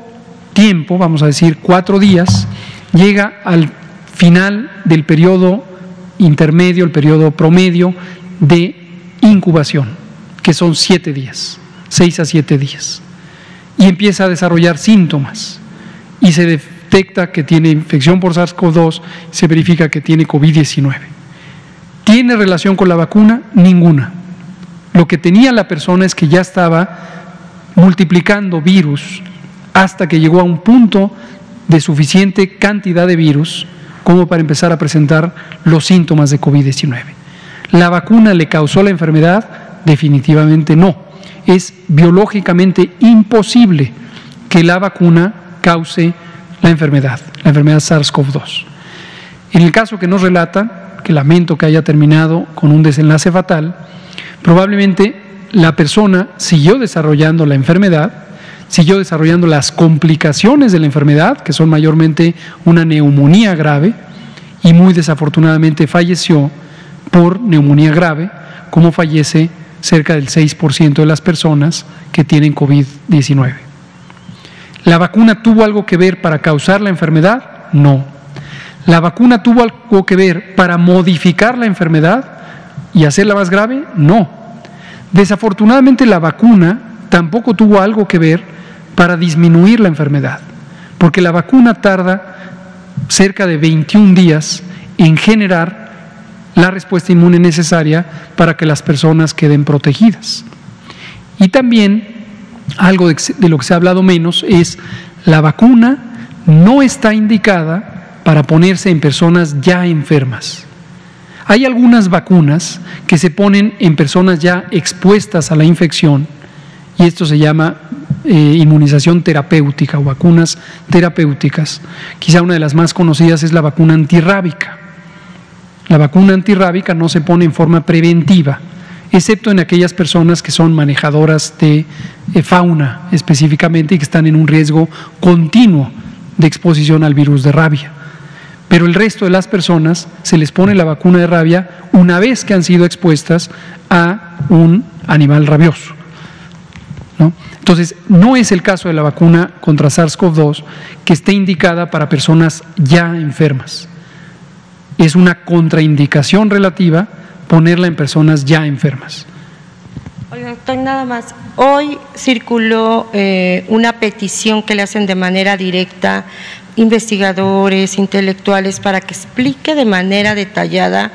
tiempo, vamos a decir 4 días, llega al final del periodo intermedio, el periodo promedio de incubación, que son 7 días, 6 a 7 días, y empieza a desarrollar síntomas y se detecta que tiene infección por SARS-CoV-2, se verifica que tiene COVID-19. ¿Tiene relación con la vacuna? Ninguna. Lo que tenía la persona es que ya estaba multiplicando virus hasta que llegó a un punto de suficiente cantidad de virus como para empezar a presentar los síntomas de COVID-19. ¿La vacuna le causó la enfermedad? Definitivamente no. Es biológicamente imposible que la vacuna cause la enfermedad SARS-CoV-2. En el caso que nos relata, que lamento que haya terminado con un desenlace fatal, probablemente la persona siguió desarrollando la enfermedad, siguió desarrollando las complicaciones de la enfermedad, que son mayormente una neumonía grave, y muy desafortunadamente falleció por neumonía grave, como fallece cerca del 6% de las personas que tienen COVID-19. ¿La vacuna tuvo algo que ver para causar la enfermedad? No. ¿La vacuna tuvo algo que ver para modificar la enfermedad y hacerla más grave? No. Desafortunadamente la vacuna tampoco tuvo algo que ver para disminuir la enfermedad, porque la vacuna tarda cerca de 21 días en generar la respuesta inmune necesaria para que las personas queden protegidas. Y también, algo de lo que se ha hablado menos, es la vacuna no está indicada para ponerse en personas ya enfermas. Hay algunas vacunas que se ponen en personas ya expuestas a la infección, y esto se llama inmunización terapéutica o vacunas terapéuticas. Quizá una de las más conocidas es la vacuna antirrábica. La vacuna antirrábica no se pone en forma preventiva, excepto en aquellas personas que son manejadoras de fauna específicamente y que están en un riesgo continuo de exposición al virus de rabia. Pero el resto de las personas se les pone la vacuna de rabia una vez que han sido expuestas a un animal rabioso, ¿no? Entonces, no es el caso de la vacuna contra SARS-CoV-2 que esté indicada para personas ya enfermas. Es una contraindicación relativa ponerla en personas ya enfermas. Oiga, doctor, nada más. Hoy circuló una petición que le hacen de manera directa investigadores, intelectuales, para que explique de manera detallada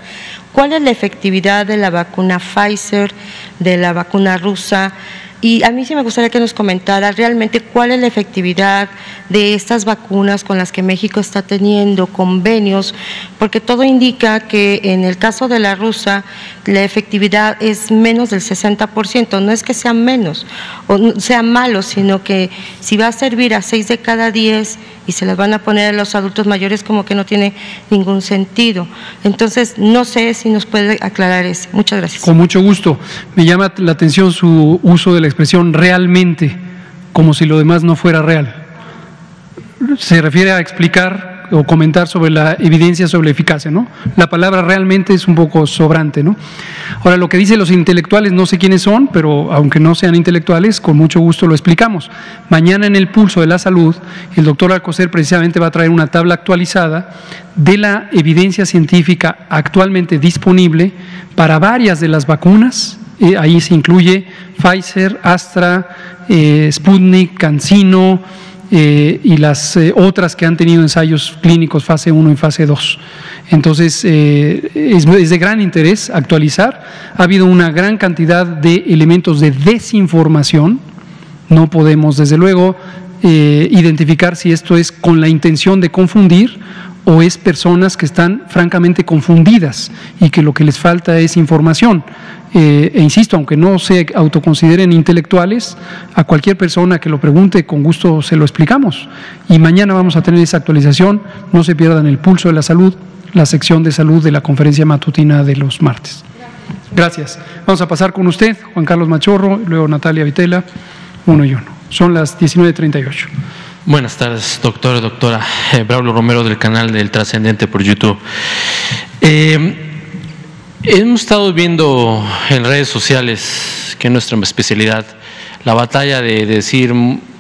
cuál es la efectividad de la vacuna Pfizer, de la vacuna rusa. Y a mí sí me gustaría que nos comentara realmente cuál es la efectividad de estas vacunas con las que México está teniendo convenios, porque todo indica que en el caso de la rusa la efectividad es menos del 60%, no es que sea menos o sea malo, sino que si va a servir a 6 de cada 10 y se las van a poner a los adultos mayores, como que no tiene ningún sentido. Entonces, no sé si nos puede aclarar eso. Muchas gracias. Con mucho gusto. Me llama la atención su uso de la expresión realmente, como si lo demás no fuera real. Se refiere a explicar o comentar sobre la evidencia sobre la eficacia, ¿no? La palabra realmente es un poco sobrante, ¿no? Ahora, lo que dicen los intelectuales, no sé quiénes son, pero aunque no sean intelectuales, con mucho gusto lo explicamos. Mañana en el Pulso de la Salud, el doctor Alcocer precisamente va a traer una tabla actualizada de la evidencia científica actualmente disponible para varias de las vacunas. Ahí se incluye Pfizer, Astra, Sputnik, CanSino, y las otras que han tenido ensayos clínicos fase 1 y fase 2. Entonces, es de gran interés actualizar. Ha habido una gran cantidad de elementos de desinformación. No podemos, desde luego, identificar si esto es con la intención de confundir o es personas que están francamente confundidas y que lo que les falta es información. E insisto, aunque no se autoconsideren intelectuales, a cualquier persona que lo pregunte, con gusto se lo explicamos. Y mañana vamos a tener esa actualización. No se pierdan el Pulso de la Salud, la sección de salud de la conferencia matutina de los martes. Gracias. Vamos a pasar con usted, Juan Carlos Machorro, luego Natalia Vitela, uno y uno. Son las 19:38. Buenas tardes, doctor, doctora. Braulio Romero, del canal del Trascendente por YouTube. Hemos estado viendo en redes sociales, que es nuestra especialidad, la batalla de decir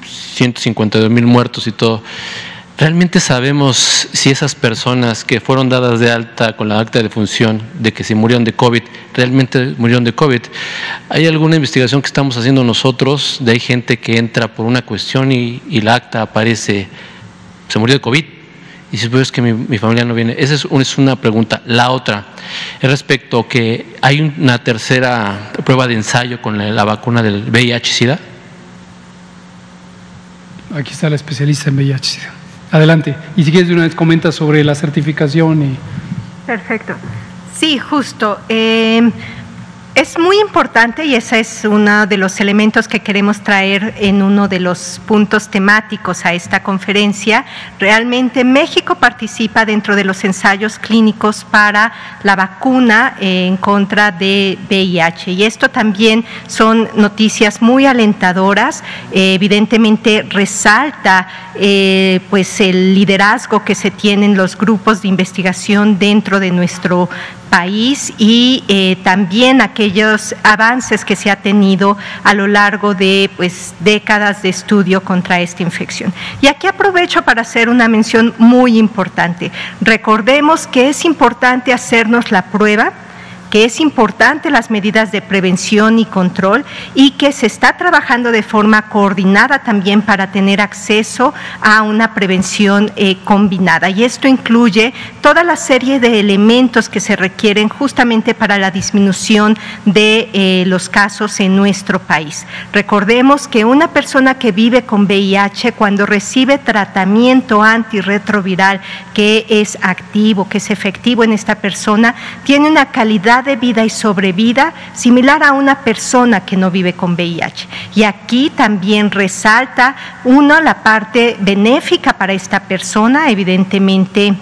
152,000 muertos y todo. ¿Realmente sabemos si esas personas que fueron dadas de alta con la acta de defunción de que se murieron de COVID, realmente murieron de COVID? ¿Hay alguna investigación que estamos haciendo nosotros? De hay gente que entra por una cuestión y la acta aparece, se murió de COVID, y si es que mi familia no viene. Esa es una pregunta. La otra es respecto a que hay una tercera prueba de ensayo con la vacuna del VIH-Sida. Aquí está la especialista en VIH-Sida. Adelante. Y si quieres de una vez comenta sobre la certificación. Perfecto. Sí, justo. Es muy importante y ese es uno de los elementos que queremos traer en uno de los puntos temáticos a esta conferencia. Realmente México participa dentro de los ensayos clínicos para la vacuna en contra de VIH y esto también son noticias muy alentadoras. Evidentemente resalta pues el liderazgo que se tienen los grupos de investigación dentro de nuestro país y también aquellos avances que se ha tenido a lo largo de pues, décadas de estudio contra esta infección. Y aquí aprovecho para hacer una mención muy importante. Recordemos que es importante hacernos la prueba que es importante las medidas de prevención y control y que se está trabajando de forma coordinada también para tener acceso a una prevención combinada. Y esto incluye toda la serie de elementos que se requieren justamente para la disminución de los casos en nuestro país. Recordemos que una persona que vive con VIH, cuando recibe tratamiento antirretroviral que es activo, que es efectivo en esta persona, tiene una calidad de vida y sobrevida similar a una persona que no vive con VIH. Y aquí también resalta, uno, la parte benéfica para esta persona, evidentemente.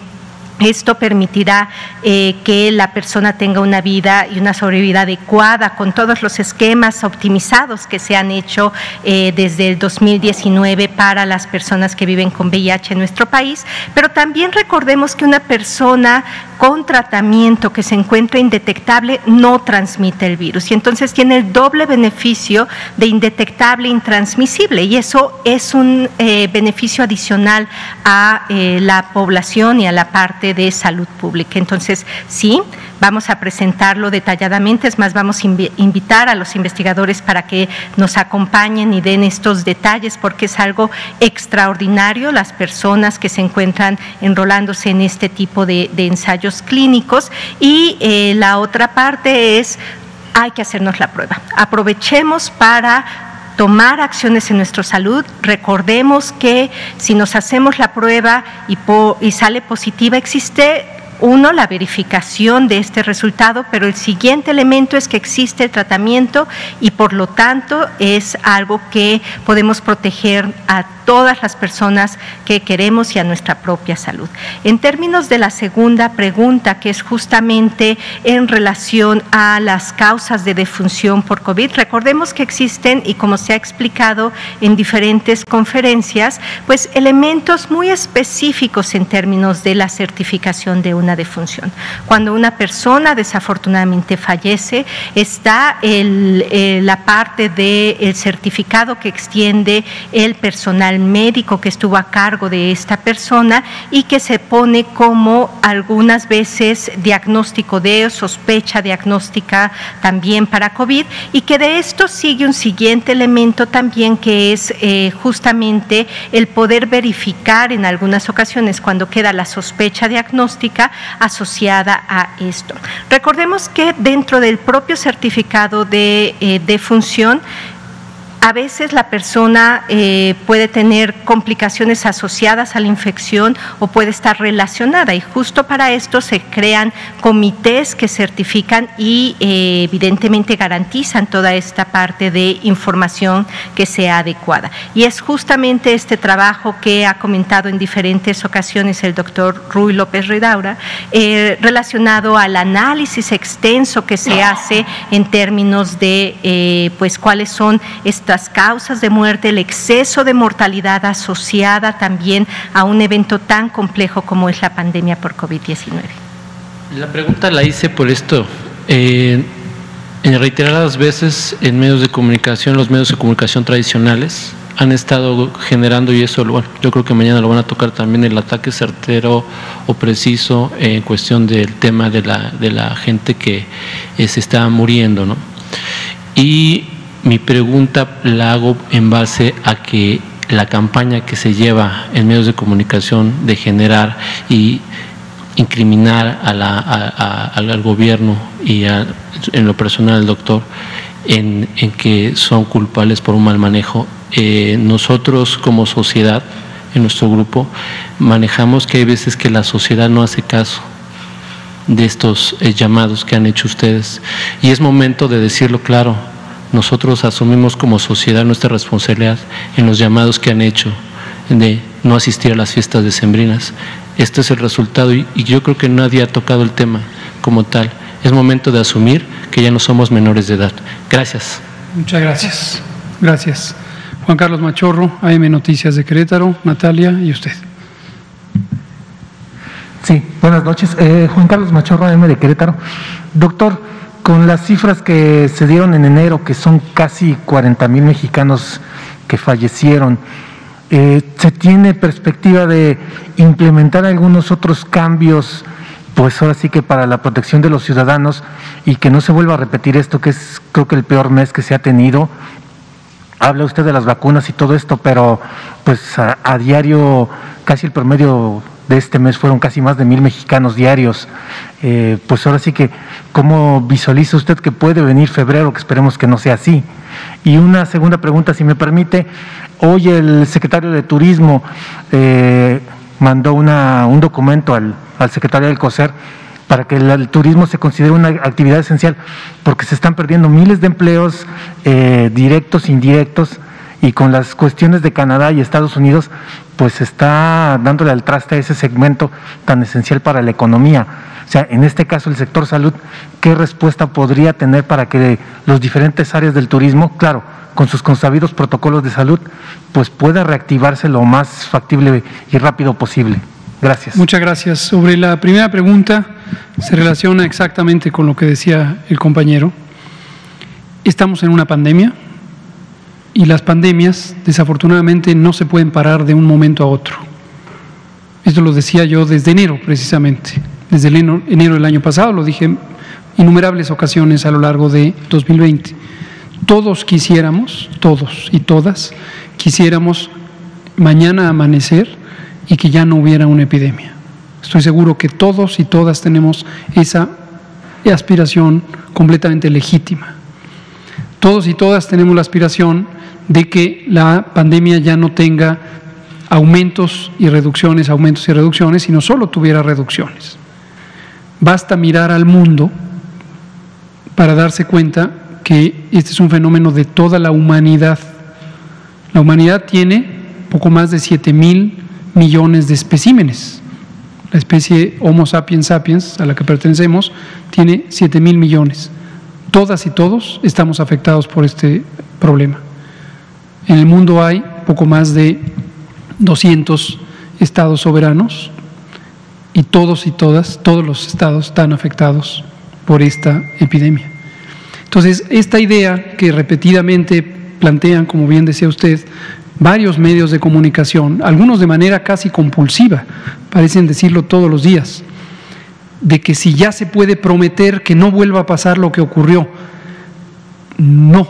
Esto permitirá que la persona tenga una vida y una sobrevida adecuada con todos los esquemas optimizados que se han hecho desde el 2019 para las personas que viven con VIH en nuestro país, pero también recordemos que una persona con tratamiento que se encuentra indetectable no transmite el virus y entonces tiene el doble beneficio de indetectable e intransmisible, y eso es un beneficio adicional a la población y a la parte de salud pública. Entonces, sí, vamos a presentarlo detalladamente, es más, vamos a invitar a los investigadores para que nos acompañen y den estos detalles, porque es algo extraordinario las personas que se encuentran enrolándose en este tipo de ensayos clínicos. Y la otra parte es, hay que hacernos la prueba. Aprovechemos para tomar acciones en nuestra salud. Recordemos que si nos hacemos la prueba y sale positiva, existe la verificación de este resultado, pero el siguiente elemento es que existe el tratamiento y por lo tanto es algo que podemos proteger a todas las personas que queremos y a nuestra propia salud. En términos de la segunda pregunta, que es justamente en relación a las causas de defunción por COVID, recordemos que existen, y como se ha explicado en diferentes conferencias, pues elementos muy específicos en términos de la certificación de una defunción. Cuando una persona desafortunadamente fallece, está la parte del certificado que extiende el personal médico que estuvo a cargo de esta persona y que se pone como algunas veces diagnóstico de sospecha diagnóstica también para COVID, y que de esto sigue un siguiente elemento también, que es justamente el poder verificar en algunas ocasiones cuando queda la sospecha diagnóstica asociada a esto. Recordemos que dentro del propio certificado de defunción, a veces la persona puede tener complicaciones asociadas a la infección o puede estar relacionada, y justo para esto se crean comités que certifican y evidentemente garantizan toda esta parte de información que sea adecuada. Y es justamente este trabajo que ha comentado en diferentes ocasiones el doctor Ruy López Ridaura, relacionado al análisis extenso que se hace en términos de pues cuáles son estas causas de muerte, el exceso de mortalidad asociada también a un evento tan complejo como es la pandemia por COVID-19. La pregunta la hice por esto. En reiteradas veces en medios de comunicación, los medios de comunicación tradicionales han estado generando, y eso bueno, yo creo que mañana lo van a tocar también, el ataque certero o preciso en cuestión del tema de la gente que se está muriendo, ¿no? Y mi pregunta la hago en base a que la campaña que se lleva en medios de comunicación de generar y incriminar al gobierno y en lo personal al doctor en que son culpables por un mal manejo. Nosotros como sociedad, en nuestro grupo, manejamos que hay veces que la sociedad no hace caso de estos llamados que han hecho ustedes, y es momento de decirlo claro. Nosotros asumimos como sociedad nuestra responsabilidad en los llamados que han hecho de no asistir a las fiestas decembrinas. Este es el resultado y yo creo que nadie ha tocado el tema como tal. Es momento de asumir que ya no somos menores de edad. Gracias. Muchas gracias. Gracias. Juan Carlos Machorro, AM Noticias de Querétaro. Natalia, y usted. Sí, buenas noches. Juan Carlos Machorro, AM de Querétaro. Doctor, con las cifras que se dieron en enero, que son casi 40,000 mexicanos que fallecieron, ¿se tiene perspectiva de implementar algunos otros cambios pues ahora sí que para la protección de los ciudadanos y que no se vuelva a repetir esto, que es creo que el peor mes que se ha tenido. Habla usted de las vacunas y todo esto, pero pues a diario, casi el promedio de este mes fueron casi más de 1,000 mexicanos diarios. Pues ahora sí que, ¿cómo visualiza usted que puede venir febrero? Que esperemos que no sea así. Y una segunda pregunta, si me permite. Hoy el secretario de Turismo mandó un documento al secretario del COSER para que el turismo se considere una actividad esencial, porque se están perdiendo miles de empleos directos, indirectos, y con las cuestiones de Canadá y Estados Unidos, pues se está dándole al traste a ese segmento tan esencial para la economía. O sea, en este caso el sector salud, ¿qué respuesta podría tener para que los diferentes áreas del turismo, claro, con sus consabidos protocolos de salud, pues pueda reactivarse lo más factible y rápido posible? Gracias. Muchas gracias. Sobre la primera pregunta, se relaciona exactamente con lo que decía el compañero. Estamos en una pandemia y las pandemias, desafortunadamente, no se pueden parar de un momento a otro. Esto lo decía yo desde enero, precisamente. Desde enero del año pasado, lo dije en innumerables ocasiones a lo largo de 2020. Todos quisiéramos, todos y todas, quisiéramos mañana amanecer y que ya no hubiera una epidemia. Estoy seguro que todos y todas tenemos esa aspiración completamente legítima. Todos y todas tenemos la aspiración de que la pandemia ya no tenga aumentos y reducciones, sino solo tuviera reducciones. Basta mirar al mundo para darse cuenta que este es un fenómeno de toda la humanidad. La humanidad tiene poco más de 7,000 millones de especímenes. La especie Homo sapiens sapiens, a la que pertenecemos, tiene 7,000 millones. Todas y todos estamos afectados por este problema. En el mundo hay poco más de 200 estados soberanos y todos y todas, todos los estados están afectados por esta epidemia. Entonces, esta idea que repetidamente plantean, como bien decía usted, varios medios de comunicación, algunos de manera casi compulsiva, parecen decirlo todos los días, de que si ya se puede prometer que no vuelva a pasar lo que ocurrió. No,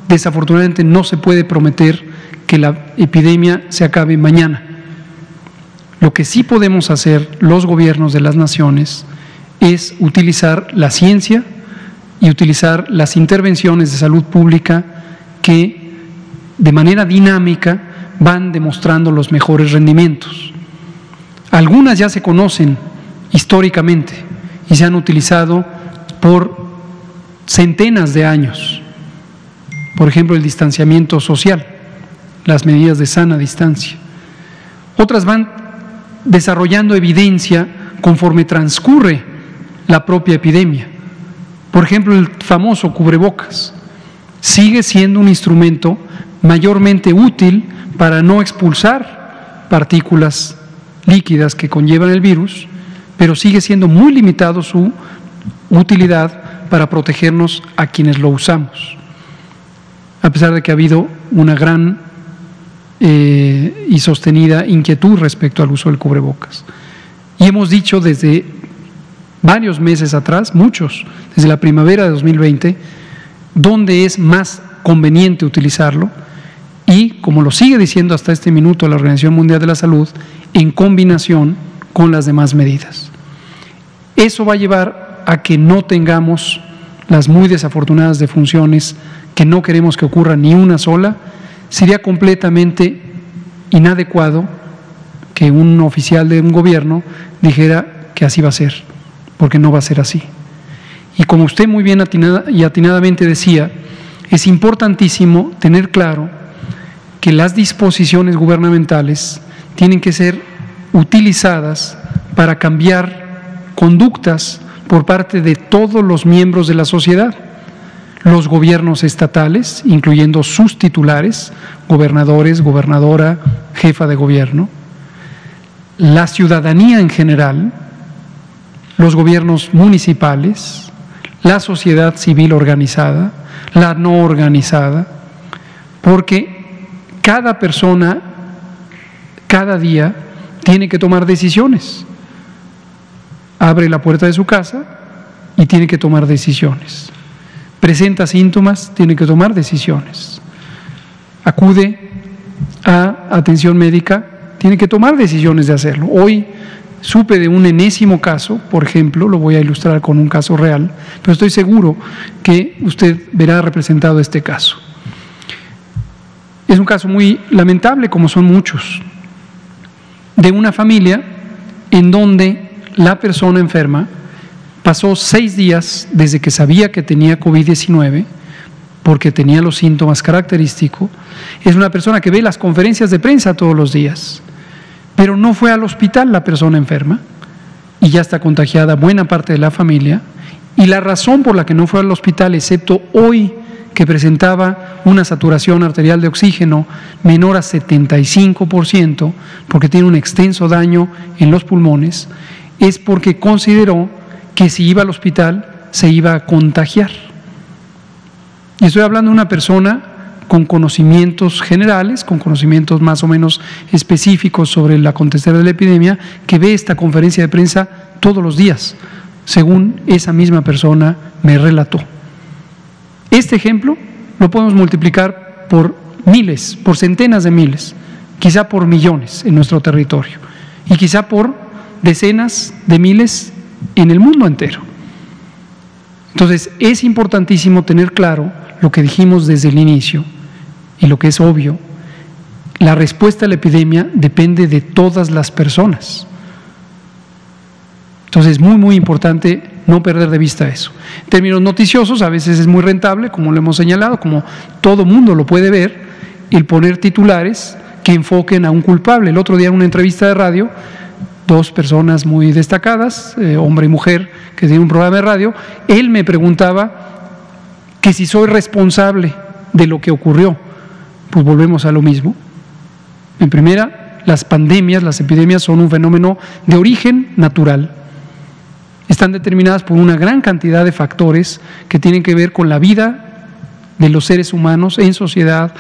desafortunadamente no se puede prometer que la epidemia se acabe mañana. Lo que sí podemos hacer los gobiernos de las naciones es utilizar la ciencia y utilizar las intervenciones de salud pública que de manera dinámica van demostrando los mejores rendimientos. Algunas ya se conocen históricamente y se han utilizado por centenas de años. Por ejemplo, el distanciamiento social, las medidas de sana distancia. Otras van desarrollando evidencia conforme transcurre la propia epidemia. Por ejemplo, el famoso cubrebocas sigue siendo un instrumento mayormente útil para no expulsar partículas líquidas que conllevan el virus, pero sigue siendo muy limitado su utilidad para protegernos a quienes lo usamos, a pesar de que ha habido una gran y sostenida inquietud respecto al uso del cubrebocas. Y hemos dicho desde varios meses atrás, muchos, desde la primavera de 2020, dónde es más conveniente utilizarlo y, como lo sigue diciendo hasta este minuto la Organización Mundial de la Salud, en combinación con las demás medidas. Eso va a llevar a que no tengamos las muy desafortunadas defunciones que no queremos que ocurra ni una sola. Sería completamente inadecuado que un oficial de un gobierno dijera que así va a ser, porque no va a ser así. Y como usted muy bien atinadamente decía, es importantísimo tener claro que las disposiciones gubernamentales tienen que ser utilizadas para cambiar conductas por parte de todos los miembros de la sociedad. Los gobiernos estatales, incluyendo sus titulares, gobernadores, gobernadora, jefa de gobierno, la ciudadanía en general, los gobiernos municipales, la sociedad civil organizada, la no organizada, porque cada persona, cada día, tiene que tomar decisiones. abre la puerta de su casa y tiene que tomar decisiones. Presenta síntomas, tiene que tomar decisiones. Acude a atención médica, tiene que tomar decisiones de hacerlo. Hoy supe de un enésimo caso, por ejemplo, lo voy a ilustrar con un caso real, pero estoy seguro que usted verá representado este caso. Es un caso muy lamentable, como son muchos, de una familia en donde la persona enferma pasó 6 días desde que sabía que tenía COVID-19, porque tenía los síntomas característicos. Es una persona que ve las conferencias de prensa todos los días, pero no fue al hospital la persona enferma y ya está contagiada buena parte de la familia. Y la razón por la que no fue al hospital, excepto hoy que presentaba una saturación arterial de oxígeno menor a 75%, porque tiene un extenso daño en los pulmones, es porque consideró que si iba al hospital se iba a contagiar. Y estoy hablando de una persona con conocimientos generales, con conocimientos más o menos específicos sobre el acontecer de la epidemia, que ve esta conferencia de prensa todos los días, según esa misma persona me relató. Este ejemplo lo podemos multiplicar por miles, por centenas de miles, quizá por millones en nuestro territorio y quizá por decenas de miles en el mundo entero. Entonces, es importantísimo tener claro lo que dijimos desde el inicio y lo que es obvio: la respuesta a la epidemia depende de todas las personas. Entonces, es muy, muy importante no perder de vista eso. En términos noticiosos, a veces es muy rentable, como lo hemos señalado, como todo mundo lo puede ver, el poner titulares que enfoquen a un culpable. El otro día en una entrevista de radio, 2 personas muy destacadas, hombre y mujer, que tienen un programa de radio, él me preguntaba que si soy responsable de lo que ocurrió. Pues volvemos a lo mismo. En primera, las pandemias, las epidemias son un fenómeno de origen natural. Están determinadas por una gran cantidad de factores que tienen que ver con la vida de los seres humanos en sociedad,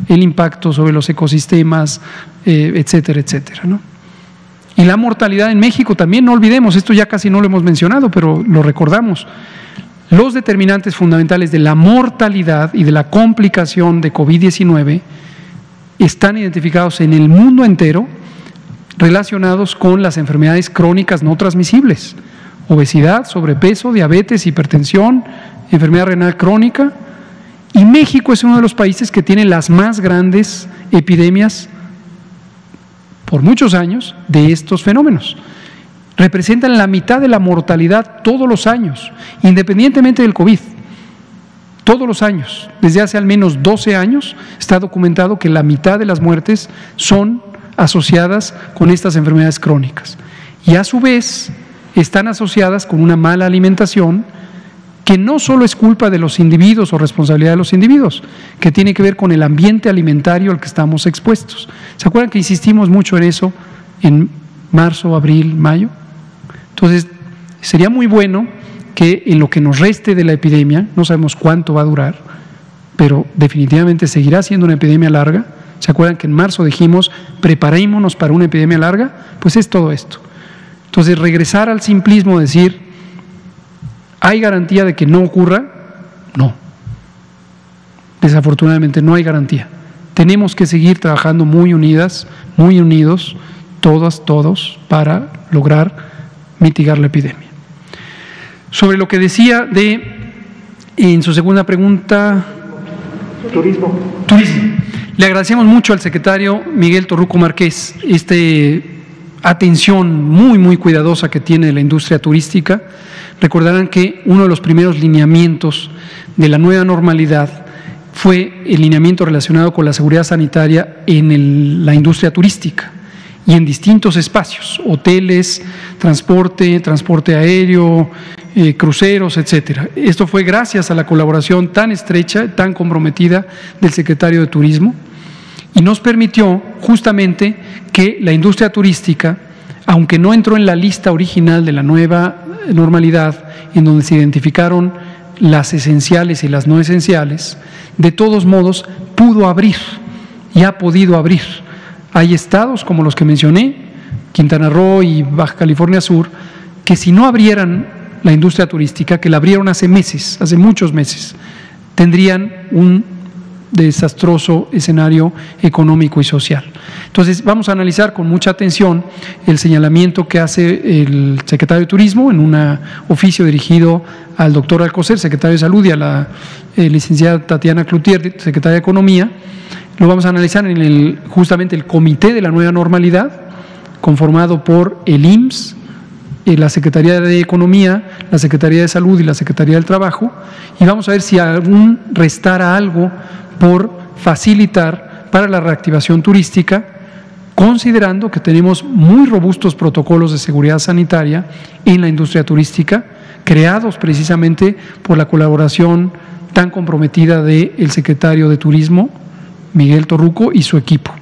el impacto sobre los ecosistemas, etcétera, etcétera, ¿no? Y la mortalidad en México también, no olvidemos, esto ya casi no lo hemos mencionado, pero lo recordamos. Los determinantes fundamentales de la mortalidad y de la complicación de COVID-19 están identificados en el mundo entero, relacionados con las enfermedades crónicas no transmisibles: obesidad, sobrepeso, diabetes, hipertensión, enfermedad renal crónica. Y México es uno de los países que tiene las más grandes epidemias por muchos años de estos fenómenos. Representan la mitad de la mortalidad todos los años, independientemente del COVID. Todos los años, desde hace al menos 12 años, está documentado que la mitad de las muertes son asociadas con estas enfermedades crónicas. Y a su vez, están asociadas con una mala alimentación que no solo es culpa de los individuos o responsabilidad de los individuos, que tiene que ver con el ambiente alimentario al que estamos expuestos. ¿Se acuerdan que insistimos mucho en eso en marzo, abril, mayo? Entonces, sería muy bueno que en lo que nos reste de la epidemia, no sabemos cuánto va a durar, pero definitivamente seguirá siendo una epidemia larga. ¿Se acuerdan que en marzo dijimos, preparémonos para una epidemia larga? Pues es todo esto. Entonces, regresar al simplismo, decir, ¿hay garantía de que no ocurra? No. Desafortunadamente no hay garantía. Tenemos que seguir trabajando muy unidas, muy unidos, todos, para lograr mitigar la epidemia. Sobre lo que decía en su segunda pregunta… Turismo. Le agradecemos mucho al secretario Miguel Torruco Márquez atención muy, muy cuidadosa que tiene la industria turística. Recordarán que uno de los primeros lineamientos de la nueva normalidad fue el lineamiento relacionado con la seguridad sanitaria en la industria turística y en distintos espacios: hoteles, transporte aéreo, cruceros, etcétera. Esto fue gracias a la colaboración tan estrecha, tan comprometida del secretario de Turismo, y nos permitió justamente que la industria turística, aunque no entró en la lista original de la nueva normalidad, en donde se identificaron las esenciales y las no esenciales, de todos modos pudo abrir y ha podido abrir. Hay estados como los que mencioné, Quintana Roo y Baja California Sur, que si no abrieran la industria turística, que la abrieron hace meses, hace muchos meses, tendrían un desastroso escenario económico y social. Entonces, vamos a analizar con mucha atención el señalamiento que hace el secretario de Turismo en un oficio dirigido al doctor Alcocer, secretario de Salud, y a la licenciada Tatiana Cloutier, secretaria de Economía. Lo vamos a analizar en justamente el Comité de la Nueva Normalidad, conformado por el IMSS, la Secretaría de Economía, la Secretaría de Salud y la Secretaría del Trabajo, y vamos a ver si aún restara algo por facilitar para la reactivación turística, considerando que tenemos muy robustos protocolos de seguridad sanitaria en la industria turística, creados precisamente por la colaboración tan comprometida del secretario de Turismo, Miguel Torruco, y su equipo.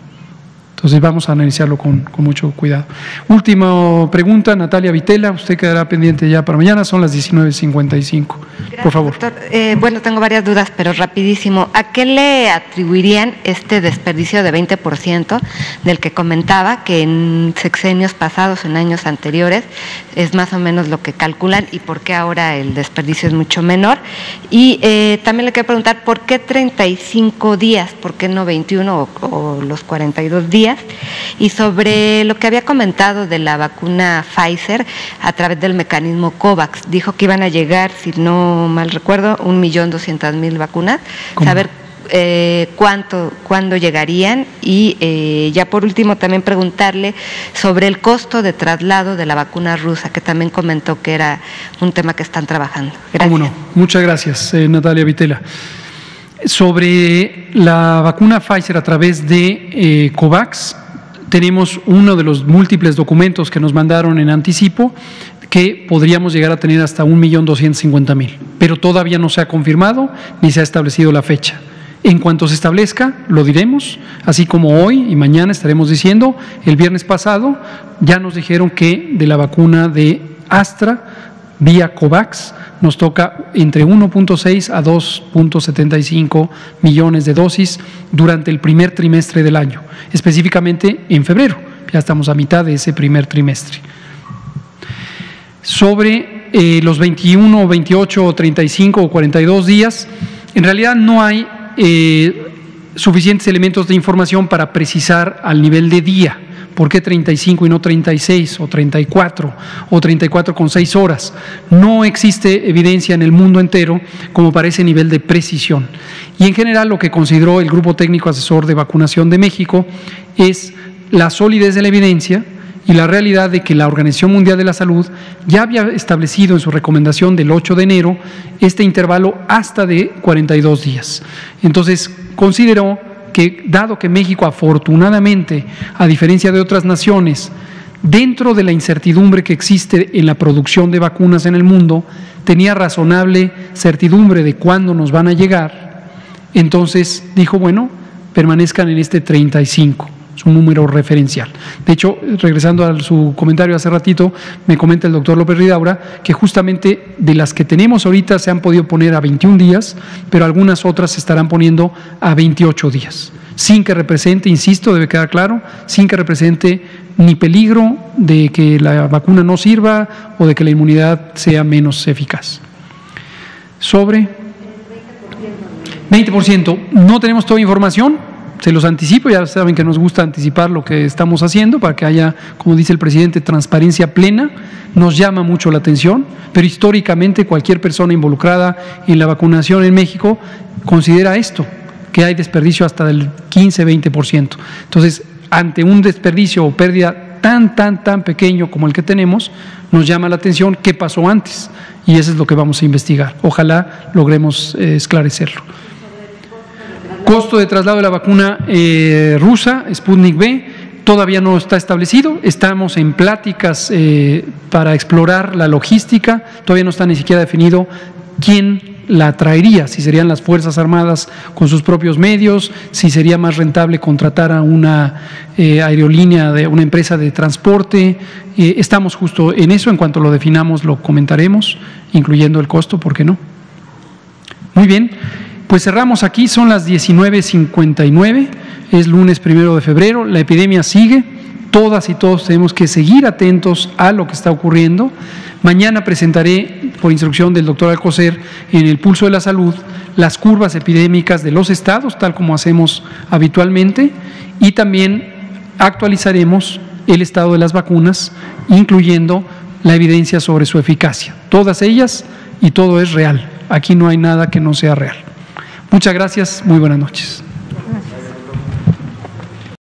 Entonces vamos a analizarlo con mucho cuidado. Última pregunta, Natalia Vitela, usted quedará pendiente ya para mañana, son las 19:55. Por favor. Doctor. Bueno, tengo varias dudas, pero rapidísimo. ¿A qué le atribuirían este desperdicio de 20% del que comentaba, que en sexenios pasados, en años anteriores, es más o menos lo que calculan, y por qué ahora el desperdicio es mucho menor? Y también le quiero preguntar, ¿por qué 35 días? ¿Por qué no 21 o los 42 días? Y sobre lo que había comentado de la vacuna Pfizer a través del mecanismo COVAX, dijo que iban a llegar, si no mal recuerdo, 1.200.000 vacunas. ¿Cómo? Saber cuándo llegarían, y ya por último también preguntarle sobre el costo de traslado de la vacuna rusa, que también comentó que era un tema que están trabajando. Gracias. ¿Cómo no? Muchas gracias, Natalia Vitela. Sobre la vacuna Pfizer a través de COVAX, tenemos uno de los múltiples documentos que nos mandaron en anticipo, que podríamos llegar a tener hasta 1.250.000, pero todavía no se ha confirmado ni se ha establecido la fecha. En cuanto se establezca, lo diremos, así como hoy y mañana estaremos diciendo. El viernes pasado ya nos dijeron que de la vacuna de Astra, vía COVAX, nos toca entre 1.6 a 2.75 millones de dosis durante el primer trimestre del año, específicamente en febrero. Ya estamos a mitad de ese primer trimestre. Sobre los 21, 28, 35 o 42 días, en realidad no hay suficientes elementos de información para precisar al nivel de día. ¿Por qué 35 y no 36 o 34 o 34 con 6 horas? No existe evidencia en el mundo entero como para ese nivel de precisión. Y en general lo que consideró el Grupo Técnico Asesor de Vacunación de México es la solidez de la evidencia y la realidad de que la Organización Mundial de la Salud ya había establecido en su recomendación del 8 de enero este intervalo hasta de 42 días. Entonces consideró que, dado que México afortunadamente, a diferencia de otras naciones, dentro de la incertidumbre que existe en la producción de vacunas en el mundo, tenía razonable certidumbre de cuándo nos van a llegar, entonces dijo, bueno, permanezcan en este 35, es un número referencial. De hecho, regresando a su comentario hace ratito, me comenta el doctor López Ridaura que justamente de las que tenemos ahorita se han podido poner a 21 días, pero algunas otras se estarán poniendo a 28 días, sin que represente, insisto, debe quedar claro, sin que represente ni peligro de que la vacuna no sirva o de que la inmunidad sea menos eficaz. Sobre 20%, no tenemos toda información. Se los anticipo, ya saben que nos gusta anticipar lo que estamos haciendo para que haya, como dice el presidente, transparencia plena. Nos llama mucho la atención, pero históricamente cualquier persona involucrada en la vacunación en México considera esto, que hay desperdicio hasta del 15-20%. Entonces, ante un desperdicio o pérdida tan pequeño como el que tenemos, nos llama la atención qué pasó antes, y eso es lo que vamos a investigar. Ojalá logremos esclarecerlo. Costo de traslado de la vacuna rusa, Sputnik V, todavía no está establecido. Estamos en pláticas para explorar la logística. Todavía no está ni siquiera definido quién la traería, si serían las Fuerzas Armadas con sus propios medios, si sería más rentable contratar a una aerolínea, de una empresa de transporte. Estamos justo en eso. En cuanto lo definamos lo comentaremos, incluyendo el costo, ¿por qué no? Muy bien. Pues cerramos aquí, son las 19:59, es lunes 1 de febrero, la epidemia sigue, Todas y todos tenemos que seguir atentos a lo que está ocurriendo. Mañana presentaré, por instrucción del doctor Alcocer, en el Pulso de la Salud, las curvas epidémicas de los estados, tal como hacemos habitualmente, y también actualizaremos el estado de las vacunas, incluyendo la evidencia sobre su eficacia. Todas ellas, y todo es real. Aquí no hay nada que no sea real. Muchas gracias, muy buenas noches.